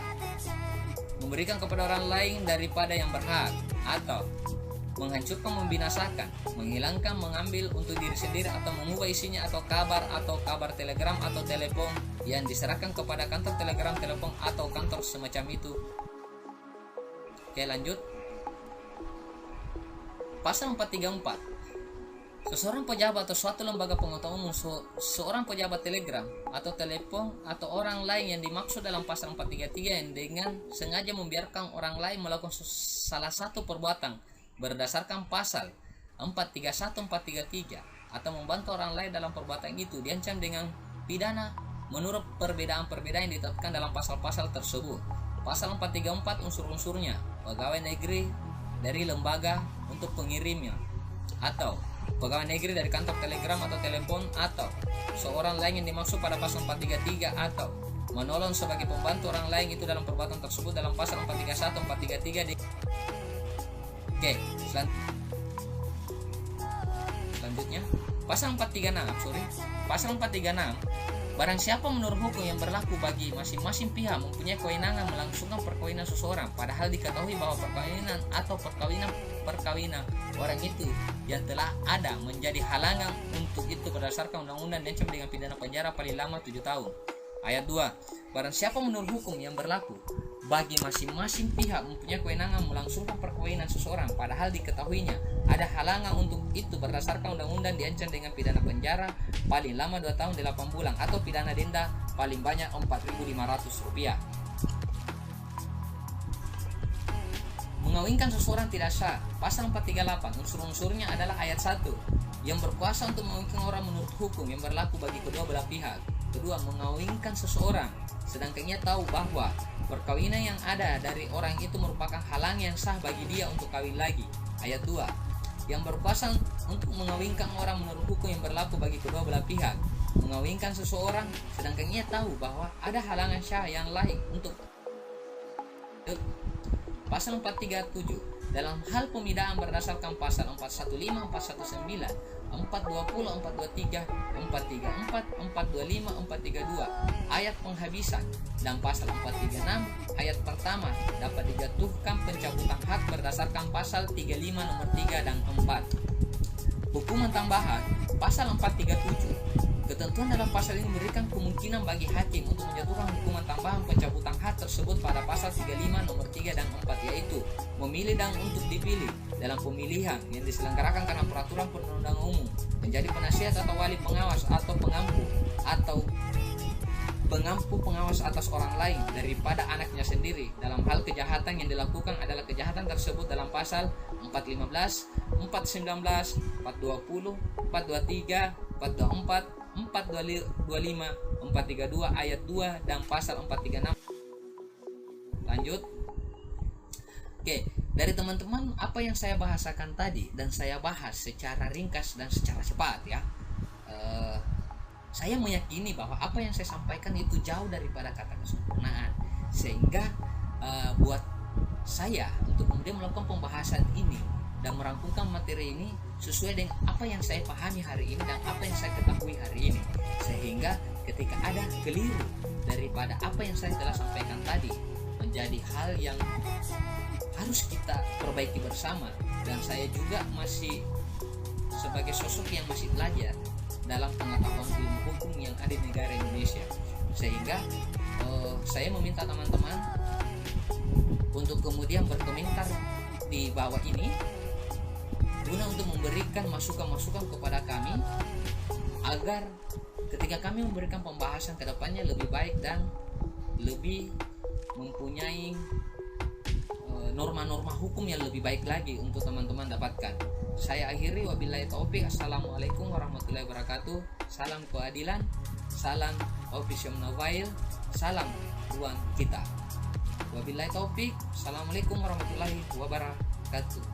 memberikan kepada orang lain daripada yang berhak, atau menghancurkan, membinasakan, menghilangkan, mengambil untuk diri sendiri atau mengubah isinya atau kabar telegram atau telepon yang diserahkan kepada kantor telegram, telepon atau kantor semacam itu. Oke, lanjut. Pasal 434. Seseorang pejabat atau suatu lembaga pengetahuan umum, seorang pejabat telegram atau telepon atau orang lain yang dimaksud dalam pasal 433 yang dengan sengaja membiarkan orang lain melakukan salah satu perbuatan berdasarkan pasal 431, 433 atau membantu orang lain dalam perbuatan itu diancam dengan pidana menurut perbedaan-perbedaan yang ditetapkan dalam pasal-pasal tersebut. Pasal 434 unsur-unsurnya: pegawai negeri dari lembaga untuk pengirimnya, atau pegawai negeri dari kantor telegram atau telepon, atau seorang lain yang dimaksud pada pasal 433, atau menolong sebagai pembantu orang lain itu dalam perbuatan tersebut dalam pasal 431, 433 di Oke, selanjutnya pasal 436, pasal 436, barang siapa menurut hukum yang berlaku bagi masing-masing pihak mempunyai kewenangan melangsungkan perkawinan seseorang padahal diketahui bahwa perkawinan atau perkawinan orang itu yang telah ada menjadi halangan untuk itu berdasarkan undang-undang diancam dengan pidana penjara paling lama 7 tahun. Ayat 2. Barang siapa menurut hukum yang berlaku bagi masing-masing pihak mempunyai kewenangan melangsungkan perkawinan seseorang padahal diketahuinya ada halangan untuk itu berdasarkan undang-undang diancam dengan pidana penjara paling lama 2 tahun 8 bulan atau pidana denda paling banyak Rp4.500. Mengawinkan seseorang tidak sah. Pasal 438 unsur-unsurnya adalah ayat 1 yang berkuasa untuk mengawinkan orang menurut hukum yang berlaku bagi kedua belah pihak. Kedua, mengawinkan seseorang sedangkan ia tahu bahwa perkawinan yang ada dari orang itu merupakan halang yang sah bagi dia untuk kawin lagi. Ayat 2 yang berkuasa untuk mengawinkan orang menurut hukum yang berlaku bagi kedua belah pihak. Mengawinkan seseorang sedangkan ia tahu bahwa ada halangan syah yang lain untuk Pasal 437 dalam hal pemidaan berdasarkan pasal 415, 419, 420, 423, 434, 425, 432 ayat penghabisan dan pasal 436 ayat pertama dapat dijatuhkan pencabutan hak berdasarkan pasal 35 nomor 3 dan 4. Hukuman tambahan pasal 437. Ketentuan dalam pasal ini memberikan kemungkinan bagi hakim untuk menjatuhkan hukuman tambahan pencabutan hak tersebut pada pasal 35 nomor 3 dan 4 yaitu memilih dan untuk dipilih dalam pemilihan yang diselenggarakan karena peraturan perundang-undangan umum, menjadi penasihat atau wali pengawas atau pengampu pengawas atas orang lain daripada anaknya sendiri dalam hal kejahatan yang dilakukan adalah kejahatan tersebut dalam pasal 415, 419, 420, 423, 424, 425, 432 ayat 2 dan pasal 436. Lanjut. Oke, dari teman-teman apa yang saya bahasakan tadi dan saya bahas secara ringkas dan secara cepat ya. Saya meyakini bahwa apa yang saya sampaikan itu jauh daripada kata kesempurnaan, sehingga buat saya untuk kemudian melakukan pembahasan ini dan merangkumkan materi ini sesuai dengan apa yang saya pahami hari ini dan apa yang saya ketahui hari ini, sehingga ketika ada keliru daripada apa yang saya telah sampaikan tadi menjadi hal yang harus kita perbaiki bersama. Dan saya juga masih sebagai sosok yang masih belajar dalam pengetahuan ilmu hukum yang ada di negara Indonesia, sehingga saya meminta teman-teman untuk kemudian berkomentar di bawah ini guna untuk memberikan masukan-masukan kepada kami agar ketika kami memberikan pembahasan ke depannya lebih baik dan lebih mempunyai norma-norma hukum yang lebih baik lagi untuk teman-teman dapatkan. Saya akhiri, wabillahi taufik. Assalamualaikum warahmatullahi wabarakatuh. Salam keadilan, salam Official Novail, salam ruang kita. Wabillahi taufik. Assalamualaikum warahmatullahi wabarakatuh.